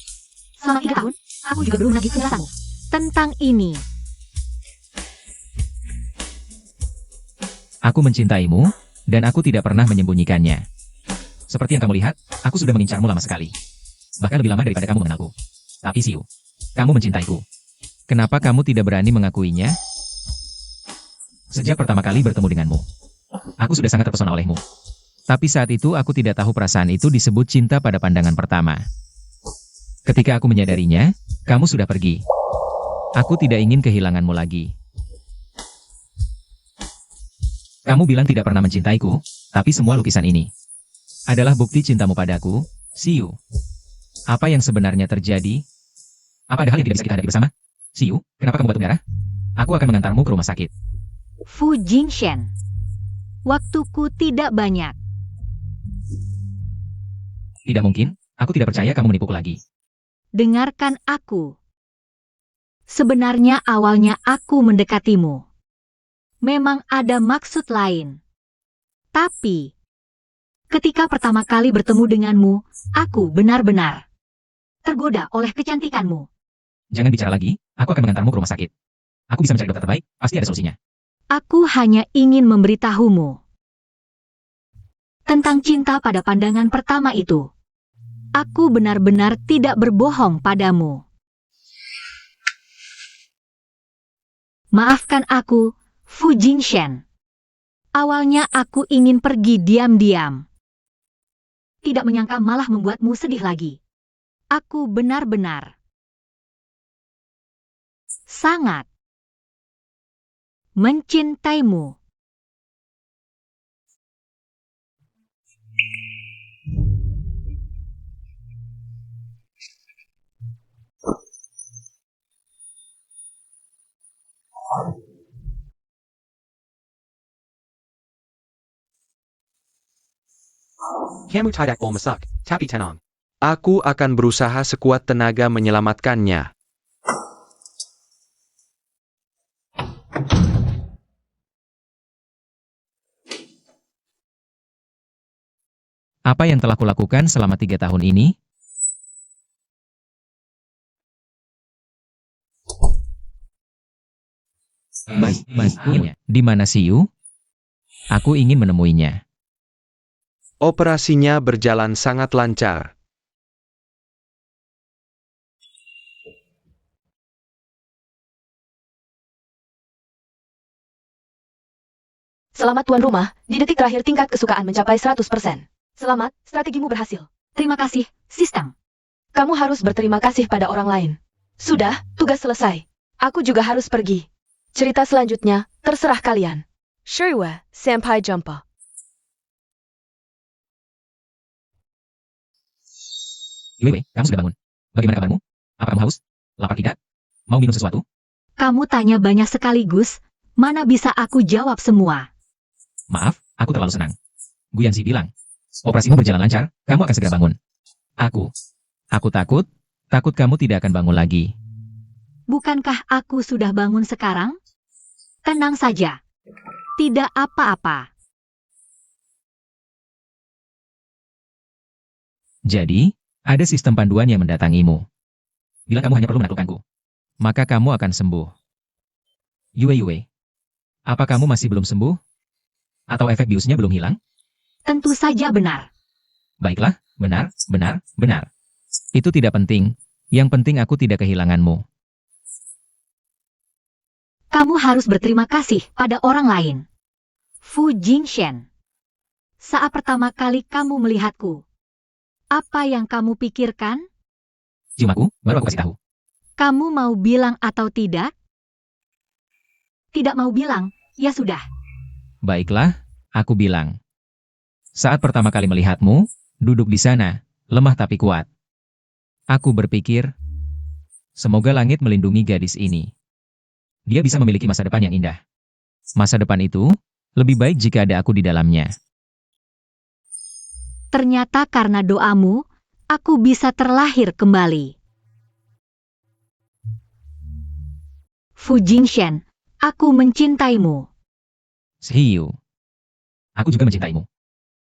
Selama 3 tahun, aku juga belum nagih penjelasanmu tentang ini. Aku mencintaimu, dan aku tidak pernah menyembunyikannya. Seperti yang kamu lihat, aku sudah mengincarmu lama sekali. Bahkan lebih lama daripada kamu mengenalku. Tapi Siu, kamu mencintaiku. Kenapa kamu tidak berani mengakuinya? Sejak pertama kali bertemu denganmu, aku sudah sangat terpesona olehmu. Tapi saat itu aku tidak tahu perasaan itu disebut cinta pada pandangan pertama. Ketika aku menyadarinya, kamu sudah pergi. Aku tidak ingin kehilanganmu lagi. Kamu bilang tidak pernah mencintaiku, tapi semua lukisan ini adalah bukti cintamu padaku, Siu. Apa yang sebenarnya terjadi? Apa ada hal yang tidak bisa kita hadapi bersama? Siu, kenapa kamu batuk darah? Aku akan mengantarmu ke rumah sakit. Fu Jingshan. Waktuku tidak banyak. Tidak mungkin, aku tidak percaya kamu menipuku lagi. Dengarkan aku. Sebenarnya awalnya aku mendekatimu. Memang ada maksud lain. Tapi, ketika pertama kali bertemu denganmu, aku benar-benar tergoda oleh kecantikanmu. Jangan bicara lagi, aku akan mengantarmu ke rumah sakit. Aku bisa mencari dokter terbaik, pasti ada solusinya. Aku hanya ingin memberitahumu tentang cinta pada pandangan pertama itu. Aku benar-benar tidak berbohong padamu. Maafkan aku, Fu Jingshan. Awalnya aku ingin pergi diam-diam. Tidak menyangka malah membuatmu sedih lagi. Aku benar-benar sangat mencintaimu. Kamu tidak masak, tapi tenang. Aku akan berusaha sekuat tenaga menyelamatkannya. Apa yang telah kulakukan selama 3 tahun ini? Baiknya. Di mana Siu? Aku ingin menemuinya. Operasinya berjalan sangat lancar. Selamat tuan rumah, di detik terakhir tingkat kesukaan mencapai 100%. Selamat, strategimu berhasil. Terima kasih, sistem. Kamu harus berterima kasih pada orang lain. Sudah, tugas selesai. Aku juga harus pergi. Cerita selanjutnya, terserah kalian. Sherwa, Senpai Jumpa. Wewe, kamu sudah bangun. Bagaimana kabarmu? Apa kamu haus? Lapar tidak? Mau minum sesuatu? Kamu tanya banyak sekaligus, mana bisa aku jawab semua? Maaf, aku terlalu senang. Guyanzi bilang, operasimu berjalan lancar, kamu akan segera bangun. Aku takut kamu tidak akan bangun lagi. Bukankah aku sudah bangun sekarang? Tenang saja. Tidak apa-apa. Jadi, ada sistem panduan yang mendatangimu. Bila kamu hanya perlu menaklukkanku, maka kamu akan sembuh. Yue, apa kamu masih belum sembuh? Atau efek biusnya belum hilang? Tentu saja benar. Baiklah, benar. Itu tidak penting. Yang penting aku tidak kehilanganmu. Kamu harus berterima kasih pada orang lain. Fu Jingshen. Saat pertama kali kamu melihatku, apa yang kamu pikirkan? Cium aku, baru aku kasih tahu. Kamu mau bilang atau tidak? Tidak mau bilang, ya sudah. Baiklah, aku bilang. Saat pertama kali melihatmu, duduk di sana, lemah tapi kuat. Aku berpikir, semoga langit melindungi gadis ini. Dia bisa memiliki masa depan yang indah. Masa depan itu, lebih baik jika ada aku di dalamnya. Ternyata karena doamu, aku bisa terlahir kembali. Fu Jingshen, aku mencintaimu. Hiu. Aku juga mencintaimu.